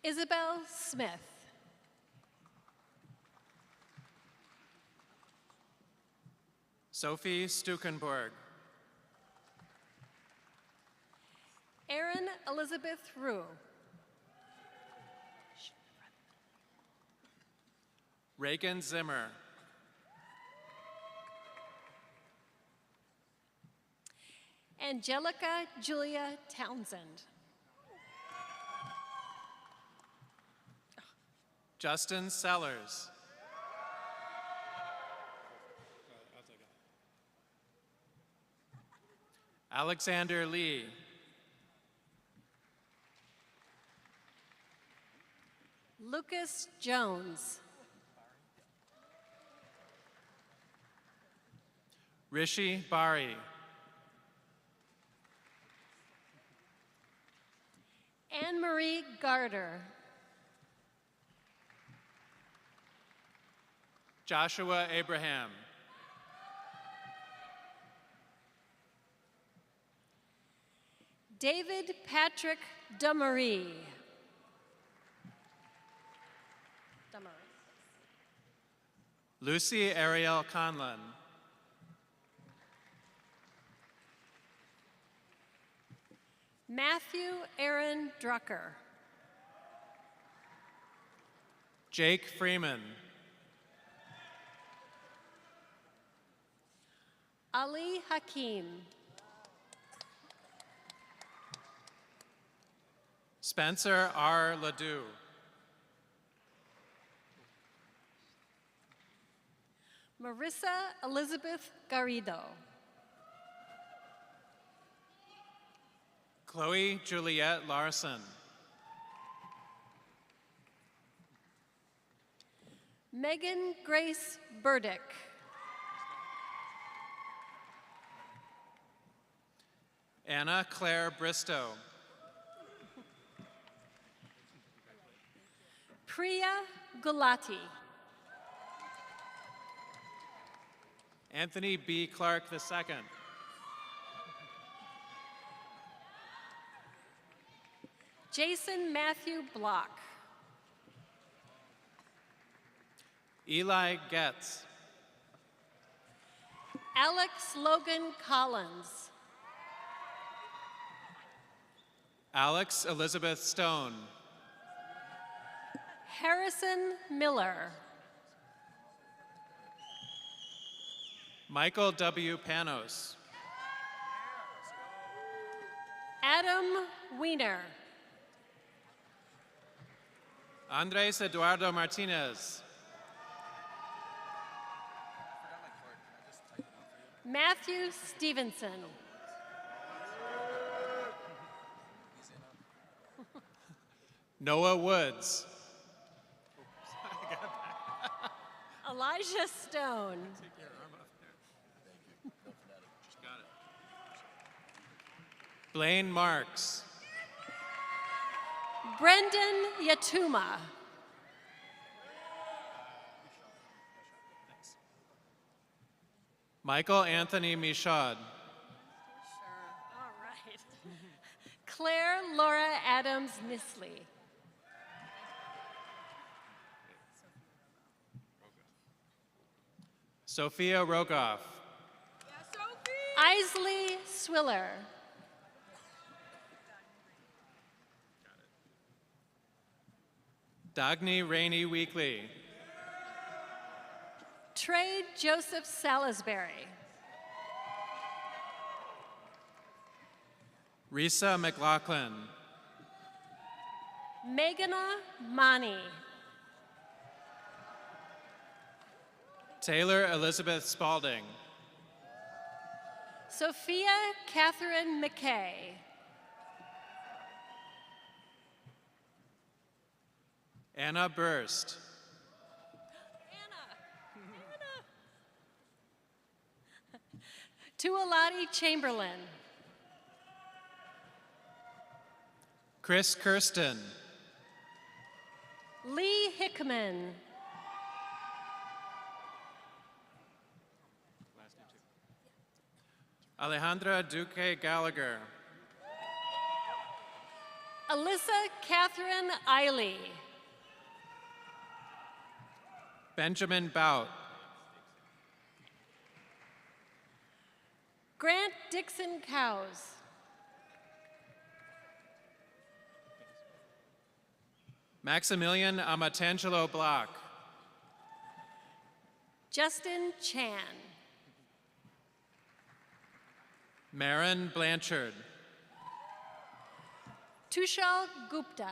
Isabel Smith. Sophie Stukenborg. Erin Elizabeth Rue. Reagan Zimmer. Angelica Julia Townsend. Justin Sellers. Alexander Lee. Lucas Jones. Rishi Bari. Anne-Marie Garter. Joshua Abraham. David Patrick Dumarie. Lucy Ariel Conlon. Matthew Aaron Drucker. Jake Freeman. Ali Hakim. Spencer R. Ledoux. Marissa Elizabeth Garrido. Chloe Juliette Larson. Megan Grace Burdick. Anna Claire Bristow. Priya Gulati. Anthony B. Clark II. Jason Matthew Block. Eli Getz. Alex Logan Collins. Alex Elizabeth Stone. Harrison Miller. Michael W. Panos. Adam Wiener. Andres Eduardo Martinez. Matthew Stevenson. Noah Woods. Elijah Stone. Blaine Marks. Brendan Yatuma. Michael Anthony Michaud. All right. Claire Laura Adams Nisley. Sophia Rogoff. Isley Swiller. Dagny Rainey Weekly. Trey Joseph Salisbury. Risa McLaughlin. Meghana Mani. Taylor Elizabeth Spalding. Sophia Catherine McKay. Anna Burst. Tuolati Chamberlain. Chris Kirsten. Lee Hickman. Alejandra Duque Gallagher. Alyssa Catherine Eiley. Benjamin Bout. Grant Dixon Cowes. Maximilian Amatangelo Block. Justin Chan. Marin Blanchard. Tushal Gupta.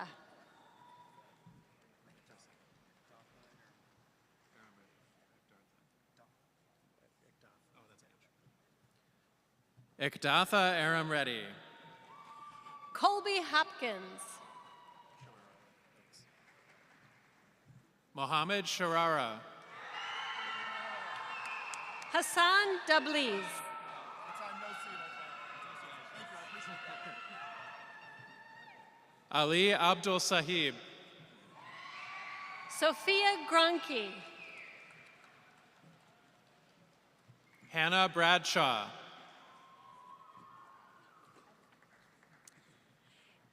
Ekdatha Aram Reddy. Colby Hopkins. Mohammed Sharara. Hassan Dabliz. Ali Abdul Sahib. Sophia Gronke. Hannah Bradshaw.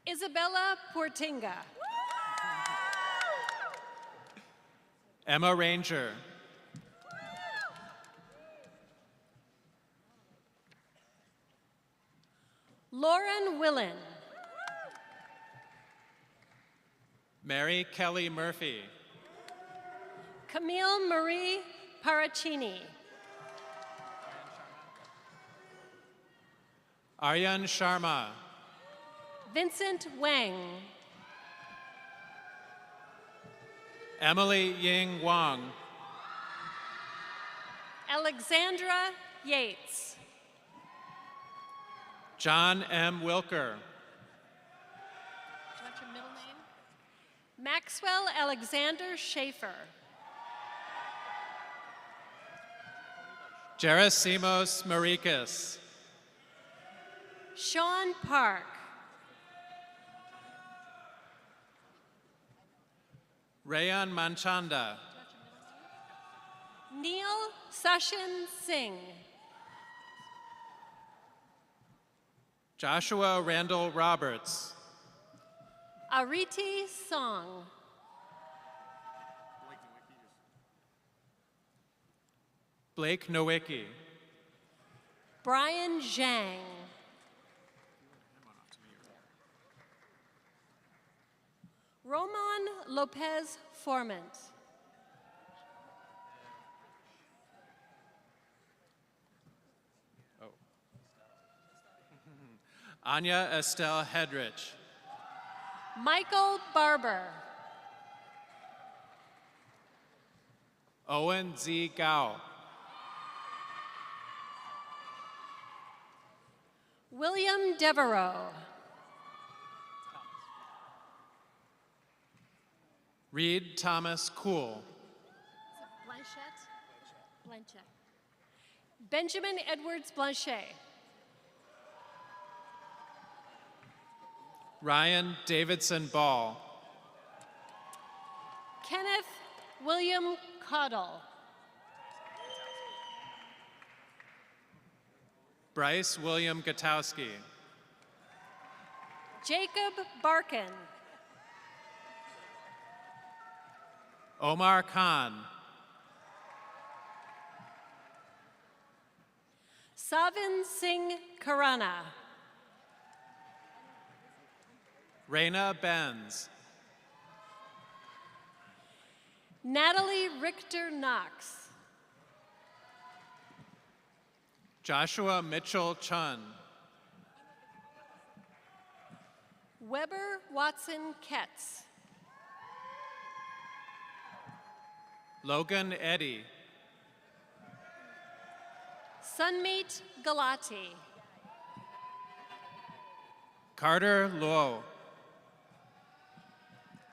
Isabella Portinga. Emma Ranger. Lauren Willen. Mary Kelly Murphy. Camille Marie Paracini. Aryan Sharma. Vincent Wang. Emily Ying Wang. Alexandra Yates. John M. Wilker. Do you want your middle name? Maxwell Alexander Schaefer. Gerasimos Marikis. Sean Park. Rayan Manchanda. Neil Sachin Singh. Joshua Randall Roberts. Ariti Song. Blake Nowicki. Brian Zhang. Roman Lopez Formant. Anya Estelle Hedrich. Michael Barber. Owen Z. Gao. William Devereaux. Reed Thomas Cool. Blanchett. Benjamin Edwards Blanchet. Ryan Davidson Ball. Kenneth William Caudle. Bryce William Gutowski. Jacob Barkin. Omar Khan. Savin Singh Karana. Raina Benz. Natalie Richter Knox. Joshua Mitchell Chun. Weber Watson Ketz. Logan Eddy. Sunmeet Galati. Carter Lowe.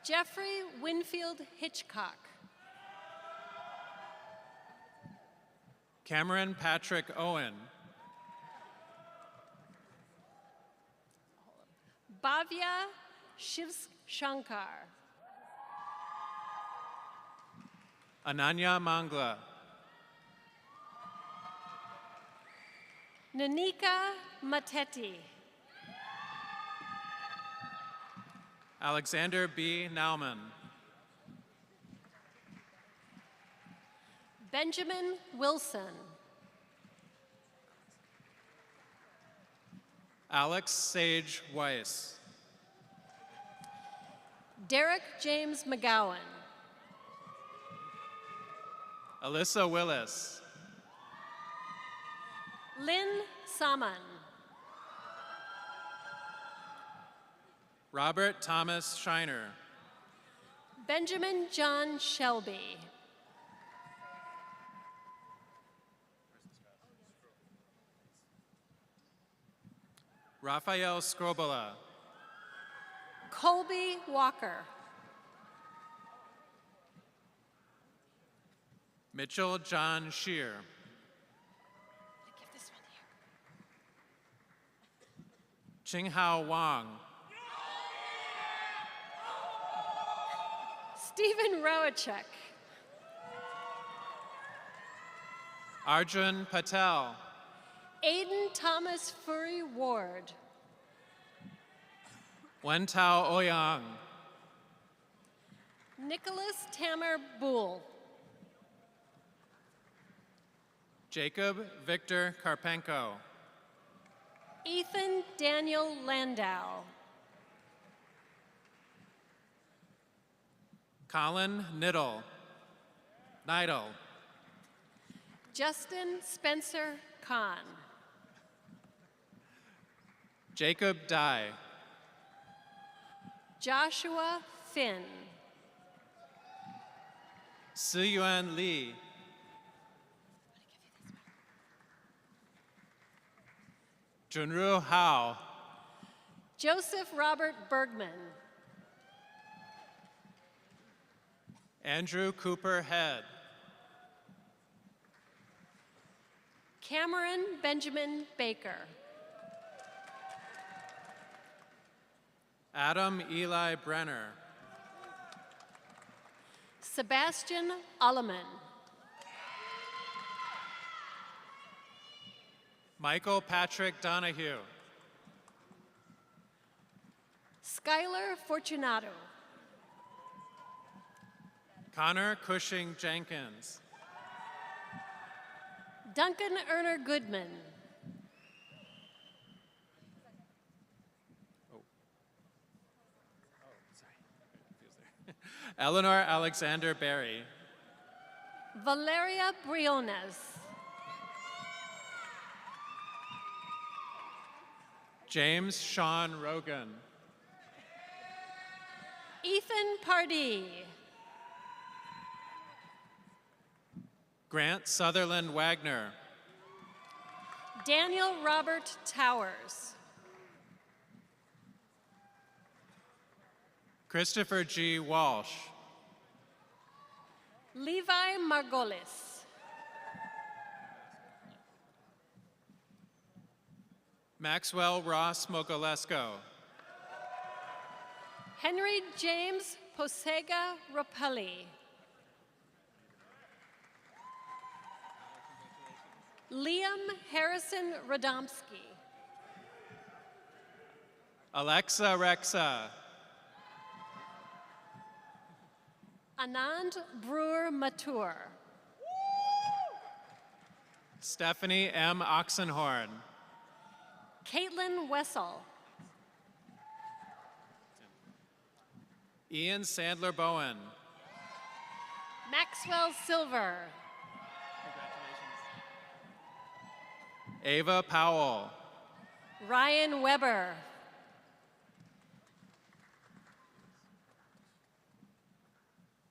Jeffrey Winfield Hitchcock. Cameron Patrick Owen. Bhavya Shiv Shankar. Ananya Mangla. Nanika Mateti. Alexander B. Nauman. Benjamin Wilson. Alex Sage Weiss. Derek James McGowan. Alyssa Willis. Lynn Saman. Robert Thomas Shiner. Benjamin John Shelby. Raphael Scrobola. Colby Walker. Mitchell John Shear. Qinghao Wang. Stephen Rowachek. Arjun Patel. Aiden Thomas Furry Ward. Wentao Ouyang. Nicholas Tamer Boole. Jacob Victor Karpenko. Ethan Daniel Landau. Colin Niddle. Nidal. Justin Spencer Kahn. Jacob Dye. Joshua Finn. Siyuan Lee. Junru Hao. Joseph Robert Bergman. Andrew Cooper Head. Cameron Benjamin Baker. Adam Eli Brenner. Sebastian Alleman. Michael Patrick Donahue. Skylar Fortunato. Connor Cushing Jenkins. Duncan Erner Goodman. Eleanor Alexander Berry. Valeria Briones. James Sean Rogan. Ethan Pardee. Grant Sutherland Wagner. Daniel Robert Towers. Christopher G. Walsh. Levi Margolis. Maxwell Ross Mogolesko. Henry James Posega Rapelli. Liam Harrison Radomski. Alexa Rexa. Anand Brewer Matur. Stephanie M. Oxenhorn. Caitlin Wessel. Ian Sandler Bowen. Maxwell Silver. Ava Powell. Ryan Weber.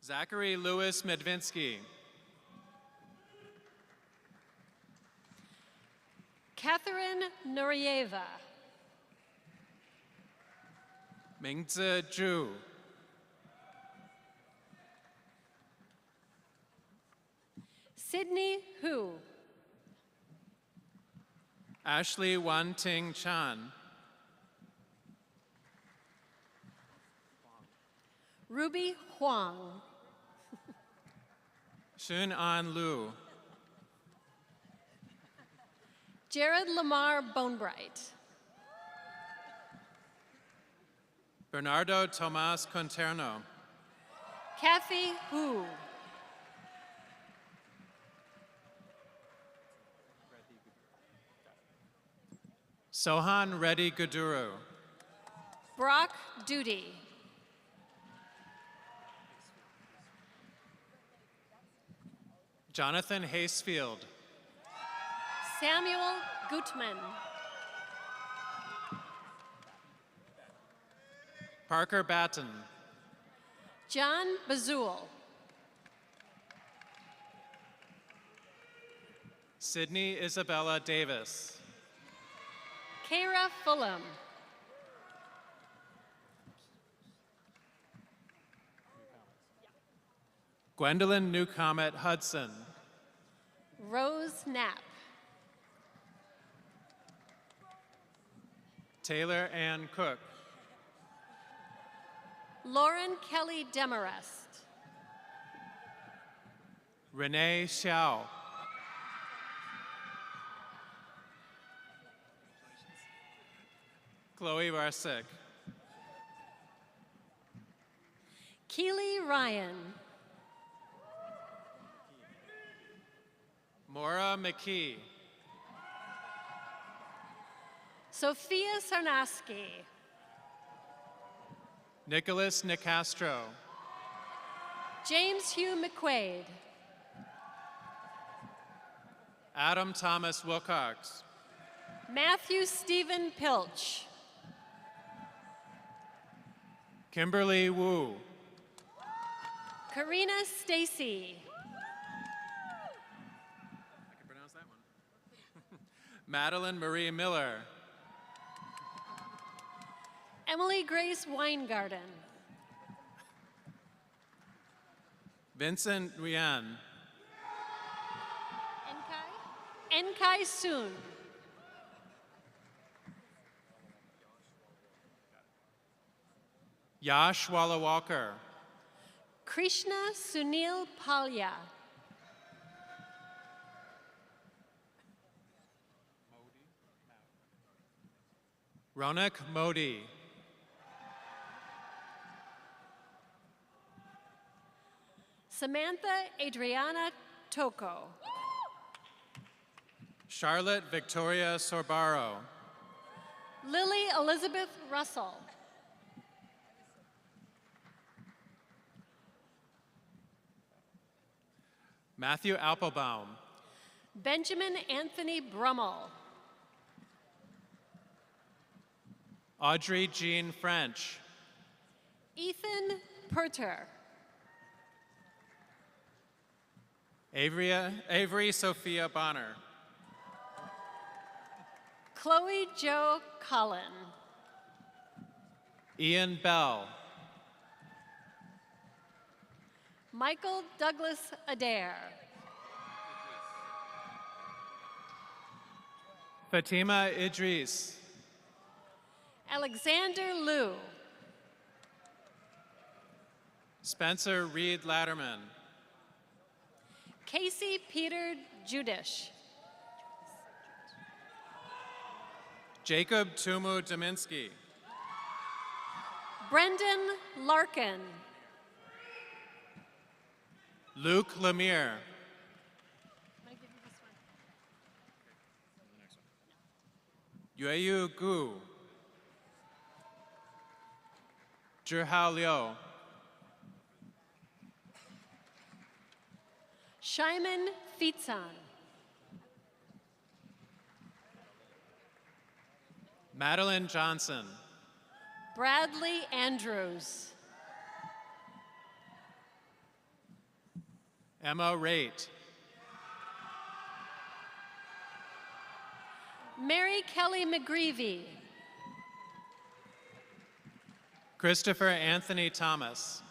Zachary Lewis Medvinsky. Catherine Nurieva. Mingzi Zhu. Sydney Hu. Ashley Wan Ting Chan. Ruby Huang. Shun An Lu. Jared Lamar Bonebright. Bernardo Tomas Conterno. Kathy Hu. Sohan Reddy Guduru. Brock Duty. Jonathan Hasefield. Samuel Gutman. Parker Batten. John Bazul. Sydney Isabella Davis. Kara Fulham. Gwendolyn Newcomet Hudson. Rose Knapp. Taylor Ann Cook. Lauren Kelly Demarest. Renee Xiao. Chloe Barsick. Keely Ryan. Maura McKee. Sophia Sarnaski. Nicholas Nicastro. James Hugh McQuaid. Adam Thomas Wilcox. Matthew Stephen Pilch. Kimberly Wu. Karina Stacy. I can pronounce that one. Madeline Marie Miller. Emily Grace Weingarten. Vincent Nguyen. Enkai Soon. Yash Wallawalkar. Krishna Sunil Palya. Ronak Modi. Samantha Adriana Toko. Charlotte Victoria Sorbaro. Lily Elizabeth Russell. Matthew Applebaum. Benjamin Anthony Brummel. Audrey Jean French. Ethan Perter. Avery Sophia Bonner. Chloe Jo Cullen. Ian Bell. Michael Douglas Adair. Fatima Idris. Alexander Liu. Spencer Reed Latterman. Casey Peter Judish. Jacob Tumu Dominski. Brendan Larkin. Luke Lemire. Yueyu Gu, Zhihao Liu, Shimon Fitzon, Madeline Johnson, Bradley Andrews, Emma Raitt, Mary Kelly McGreevy, Christopher Anthony Thomas,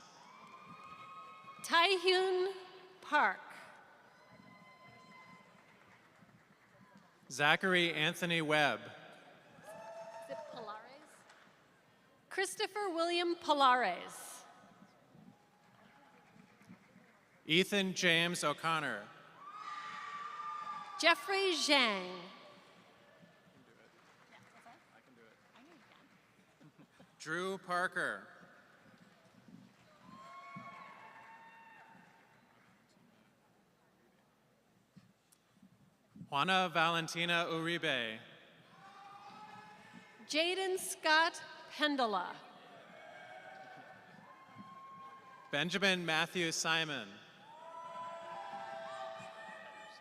Taehyun Park, Zachary Anthony Webb, Is it Pilares? Christopher William Pilares, Ethan James O'Connor, Jeffrey Zhang, Drew Parker, Juana Valentina Uribe, Jaden Scott Pendola, Benjamin Matthew Simon,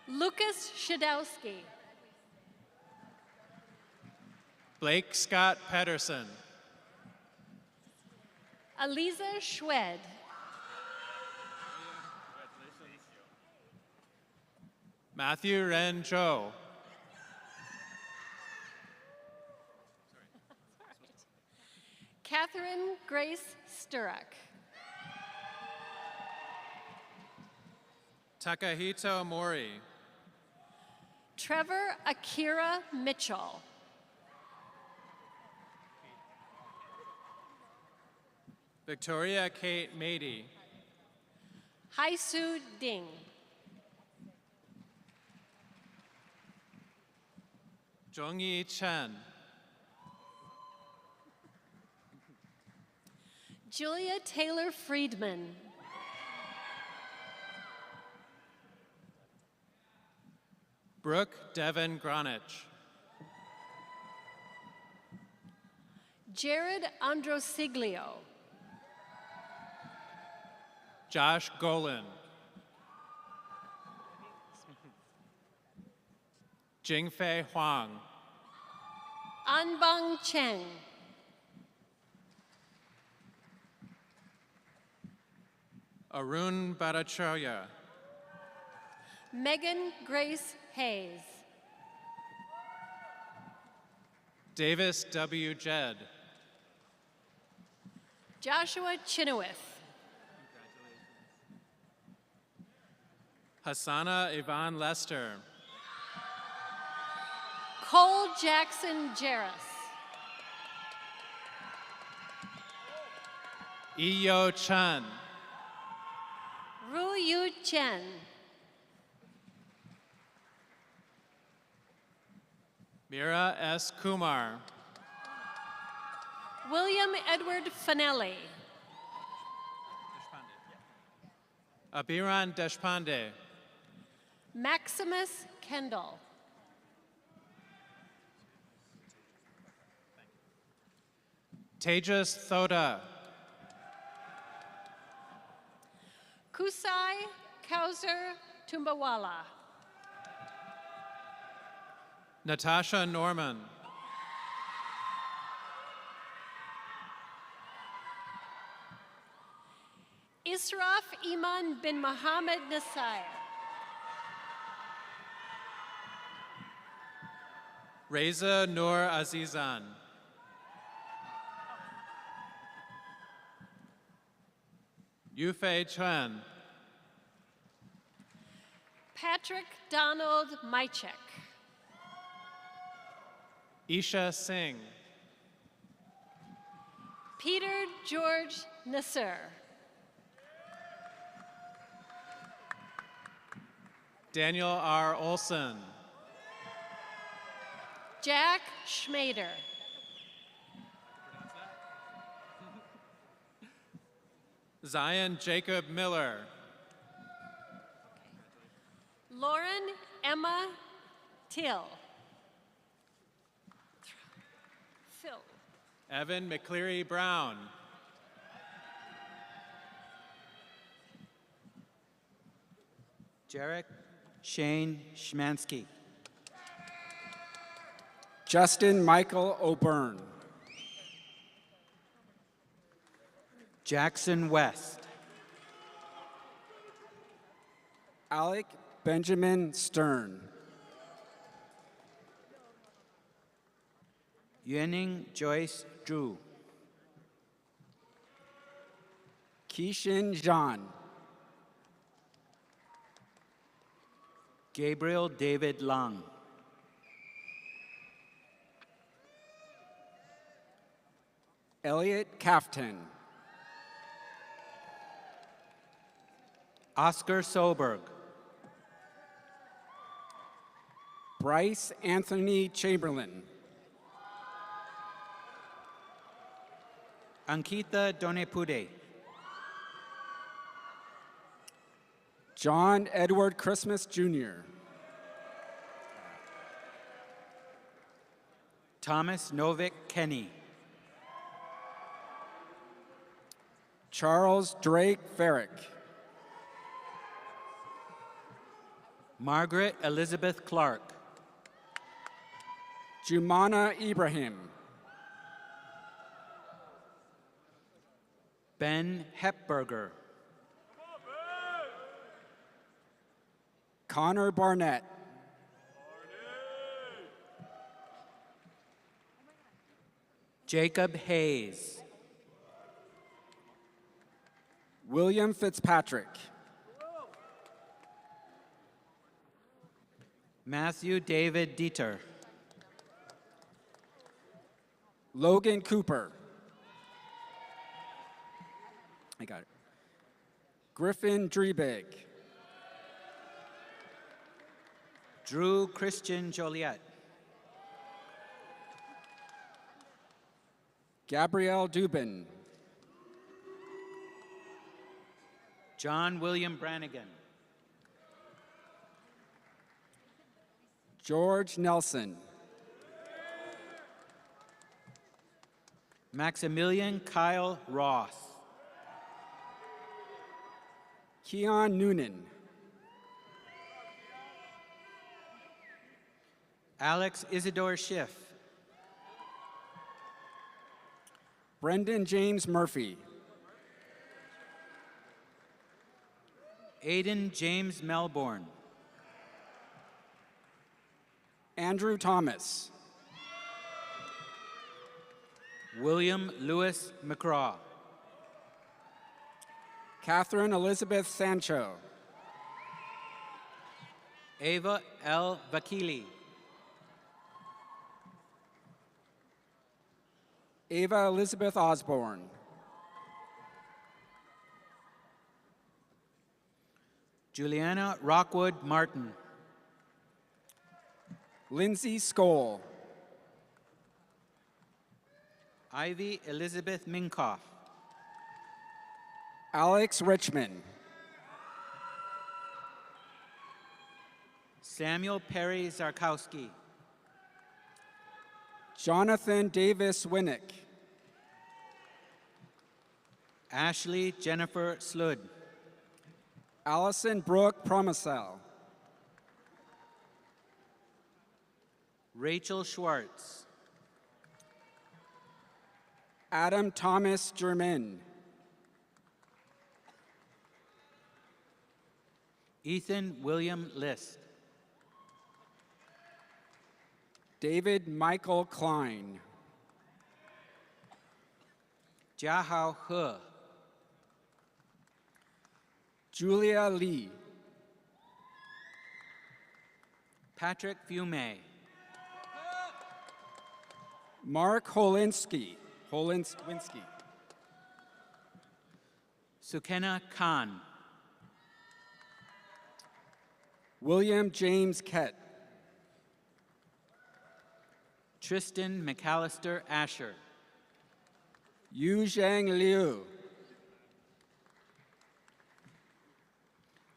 Lucas Shadowski, Blake Scott Pedersen, Aliza Schwed, Matthew Ren Zhou, Catherine Grace Sturrock, Takahito Mori, Trevor Akira Mitchell, Victoria Kate Mady, Haisu Ding, Zhongyi Chen, Julia Taylor Friedman, Brooke Devon Gronich, Jared Androsiglio, Josh Golan, Jingfei Huang, Anbang Cheng, Arun Bhattacharya, Megan Grace Hayes, Davis W. Jed, Joshua Chinowith, Hassana Yvonne Lester, Cole Jackson Jarris, Iyo Chen, Ru Yu Chen, Mira S. Kumar, William Edward Fanelli, Abiran Deshpande, Maximus Kendall, Tejas Thoda, Kusai Kauser Tumbawala, Natasha Norman, Israf Iman bin Mohammed Nasir, Reza Noor Azizan, Yufei Chen, Patrick Donald Mychek, Isha Singh, Peter George Nasser, Daniel R. Olson, Jack Schmader, Zion Jacob Miller, Lauren Emma Till, Evan McCleary Brown. Jarek Shane Schmansky. Justin Michael O'Byrne. Jackson West. Alec Benjamin Stern. Yuening Joyce Drew. Keishan Zhan. Gabriel David Lang. Elliot Kaftan. Oscar Soberg. Bryce Anthony Chamberlain. Ankita Donepude. John Edward Christmas Jr. Thomas Novik Kenny. Charles Drake Farrick. Margaret Elizabeth Clark. Jumana Ibrahim. Ben Hepberger. Connor Barnett. Jacob Hayes. William Fitzpatrick. Matthew David Dieter. Logan Cooper. I got it. Griffin Drebig. Drew Christian Joliet. Gabrielle Dubin. John William Brannigan. George Nelson. Maximilian Kyle Ross. Keon Noonan. Alex Isidore Schiff. Brendan James Murphy. Aiden James Melbourne. Andrew Thomas. William Lewis McCraw. Catherine Elizabeth Sancho. Ava L. Vakili. Ava Elizabeth Osborne. Juliana Rockwood Martin. Lindsay Skoll. Ivy Elizabeth Minkoff. Alex Richmond. Samuel Perry Zarkowski. Jonathan Davis Winnick. Ashley Jennifer Slud. Allison Brooke Promisel. Rachel Schwartz. Adam Thomas Germain. Ethan William List. David Michael Klein. Jiahao He. Julia Lee. Patrick Fume. Mark Holinsky. Winsky. Sukena Khan. William James Kett. Tristan McAllister Asher. Yu Zhang Liu.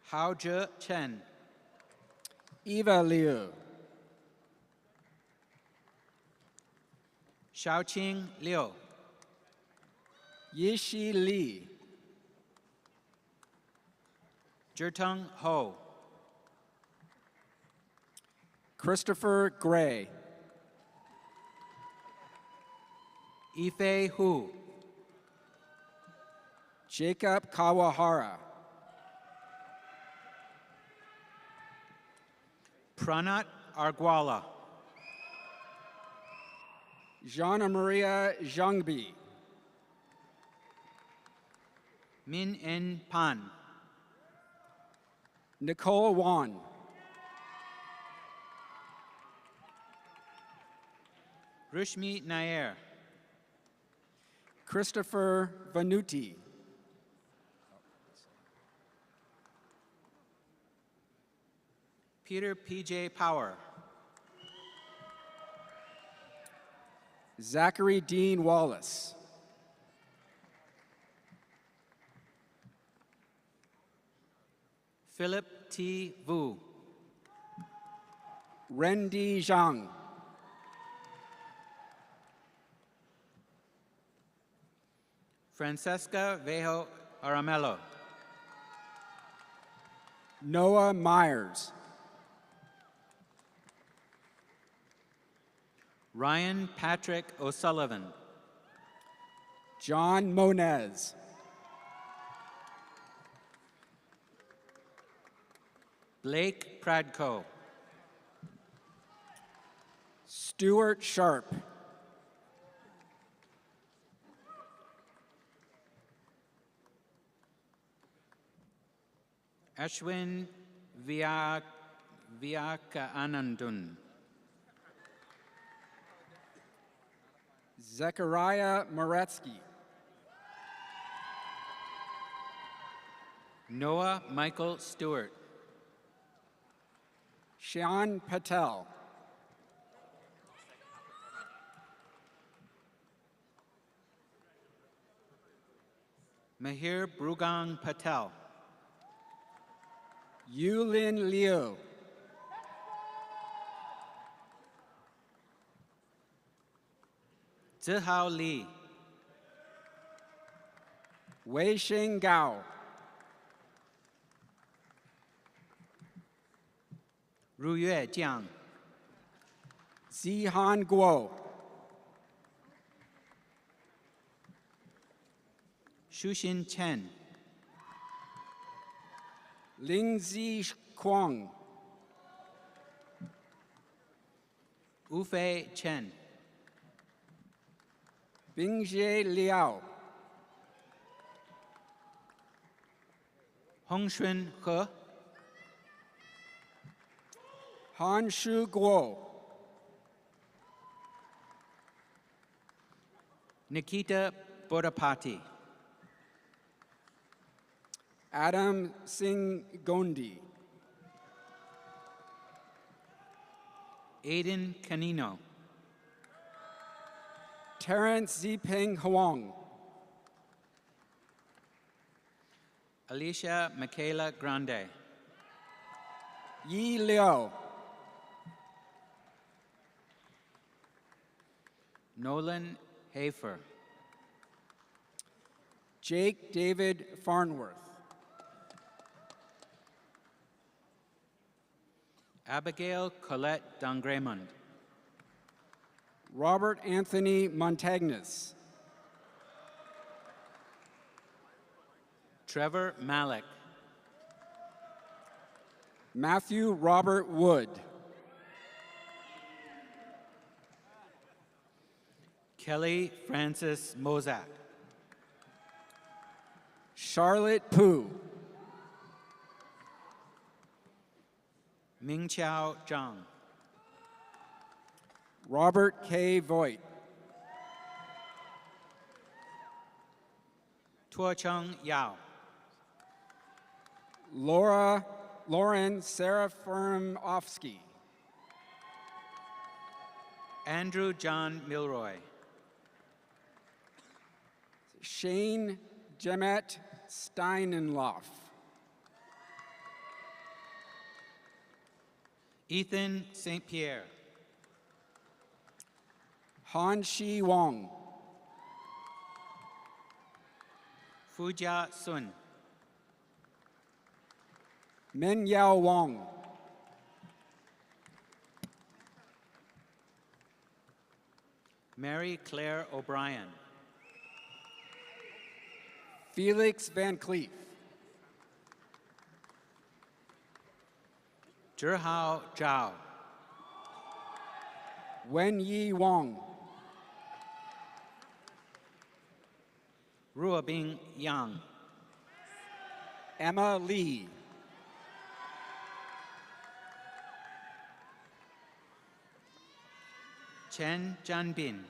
Hao Zhe Chen. Eva Liu. Xiaoqing Liu. Yishi Li. Jertung Ho. Christopher Gray. Ife Hu. Jacob Kawahara. Pranat Arguala. Jana Maria Zhangbi. Min En Pan. Nicole Wan. Rushmi Nair. Christopher Vanuti. Peter P.J. Power. Zachary Dean Wallace. Philip T. Vu. Rendi Zhang. Francesca Vejo Aramello. Noah Myers. Ryan Patrick O'Sullivan. John Monez. Blake Pradko. Stuart Sharp. Ashwin Vyakaanandun. Zechariah Moretsky. Noah Michael Stewart. Shan Patel. Mahir Brugang Patel. Yulin Liu. Zihao Li. Wei Sheng Gao. Ruyue Jiang. Zihan Guo. Shushin Chen. Lingzi Kwang. Ufei Chen. Bingjie Liao. Hongxun He. Han Shu Guo. Nikita Bodapati. Adam Singh Gondi. Aiden Canino. Terrence Zipeng Huang. Alicia Michaela Grande. Yi Liao. Nolan Hafer. Jake David Farnworth. Abigail Colette Dongremond. Robert Anthony Montagnes. Trevor Malik. Matthew Robert Wood. Kelly Francis Mozak. Charlotte Pu. Mingqiao Zhang. Robert K. Voigt. Tuocheng Yao. Lauren Serafirmovsky. Andrew John Milroy. Shane Jemet Steinenloff. Ethan St. Pierre. Han Shi Wong. Fujia Sun. Min Yao Wong. Mary Claire O'Brien. Felix Van Cleef. Zhihao Zhao. Wen Yi Wong. Ruobing Yang. Emma Lee. Chen Jianbin.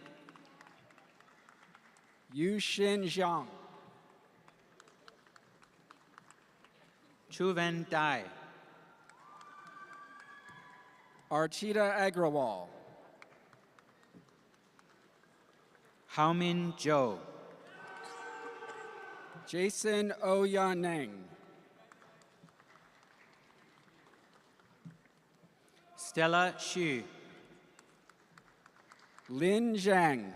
Yu Xin Zhang. Chuven Dai. Archita Agrawal. Haomin Zhou. Jason Oyaneng. Stella Xu. Lin Zhang.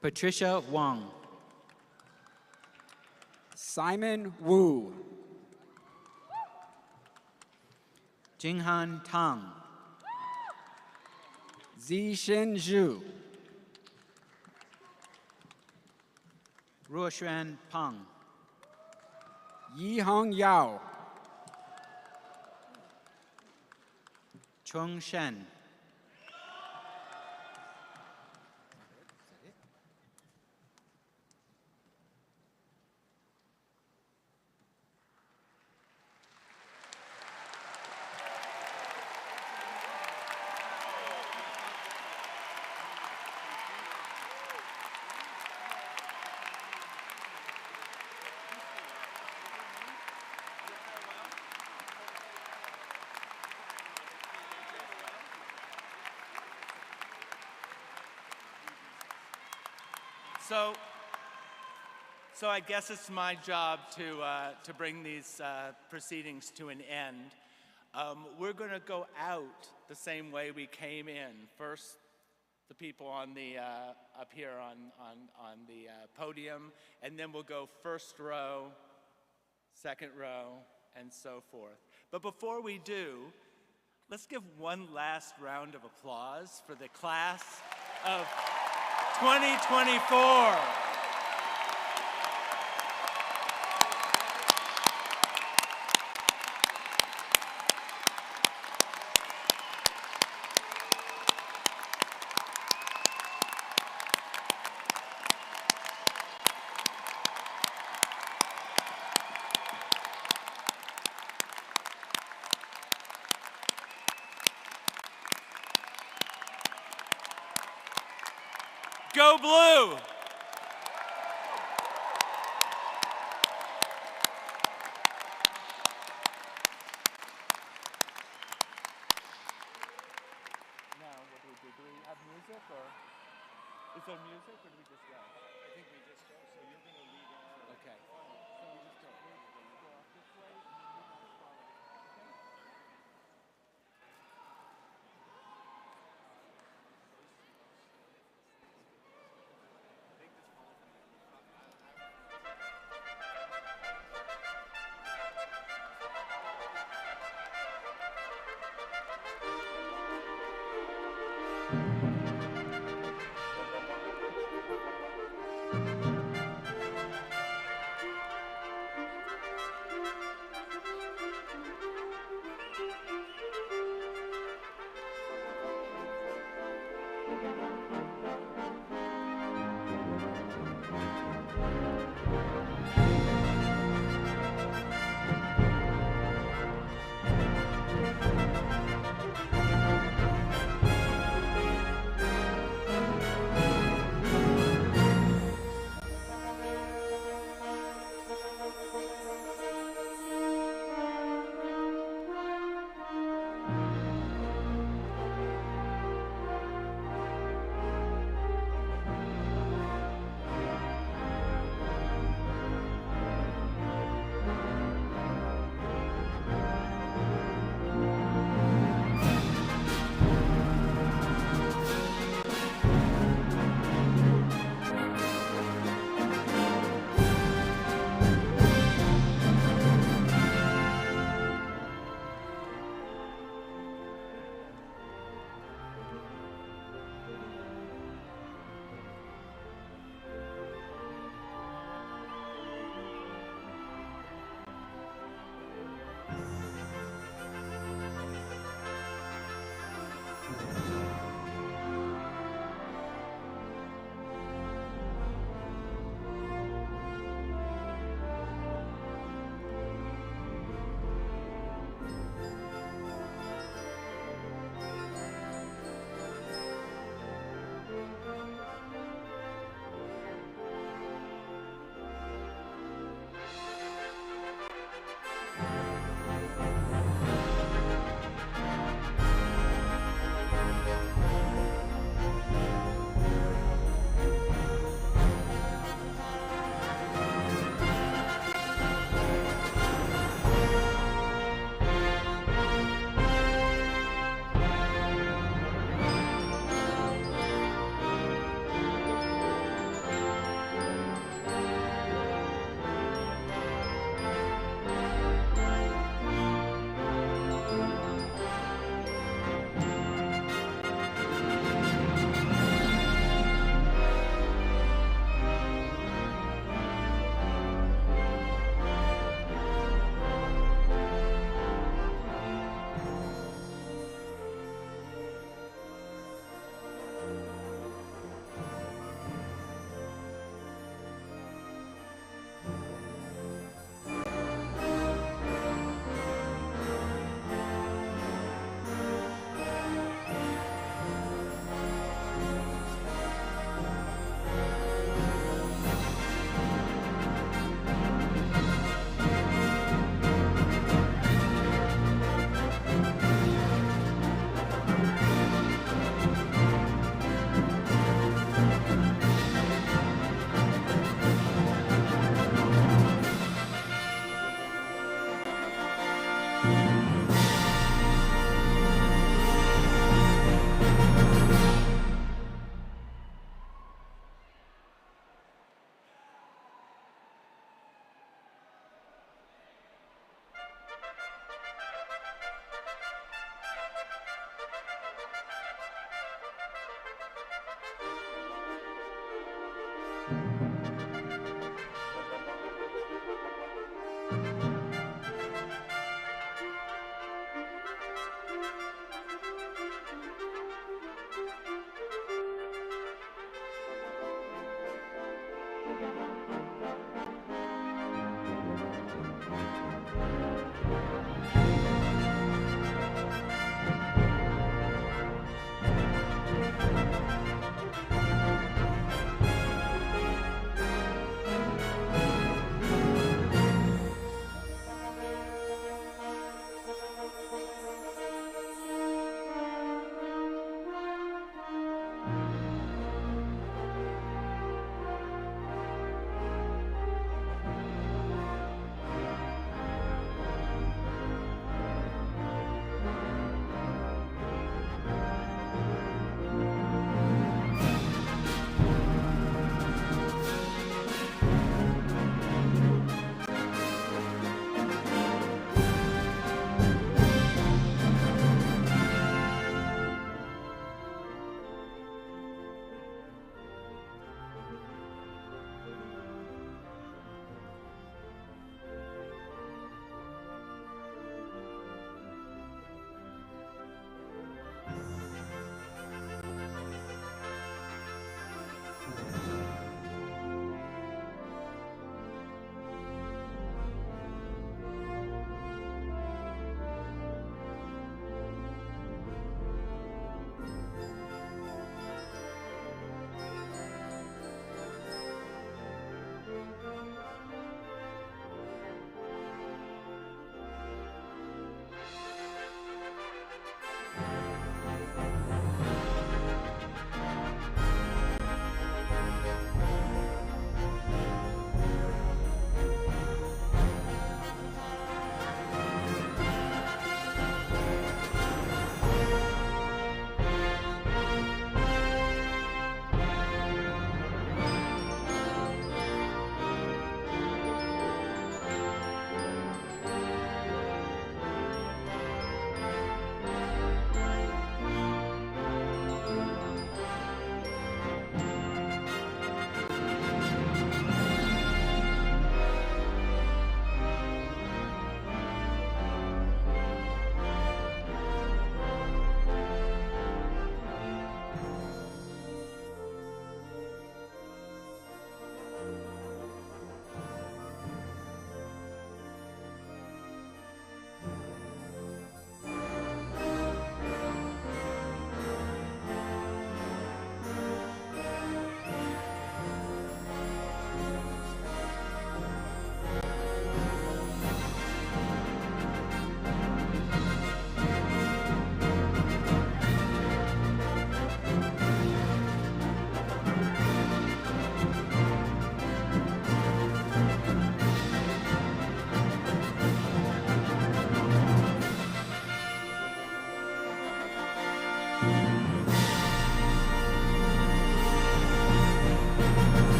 Patricia Wang. Simon Wu. Jinghan Tang. Zixin Zhu. Ruoxuan Peng. Yihong Yao. Chung Shen. So I guess it's my job to bring these proceedings to an end. We're going to go out the same way we came in. First, the people on the up here on the podium, and then we'll go first row, second row, and so forth. But before we do, let's give one last round of applause for the class of 2024. Go Blue! Now, what do we do? Do we have music, or is there music, or do we just go? I think we just go. So you're going to lead off. Okay. So we just go. Go off this way, and then you guys follow. Okay? Thank you.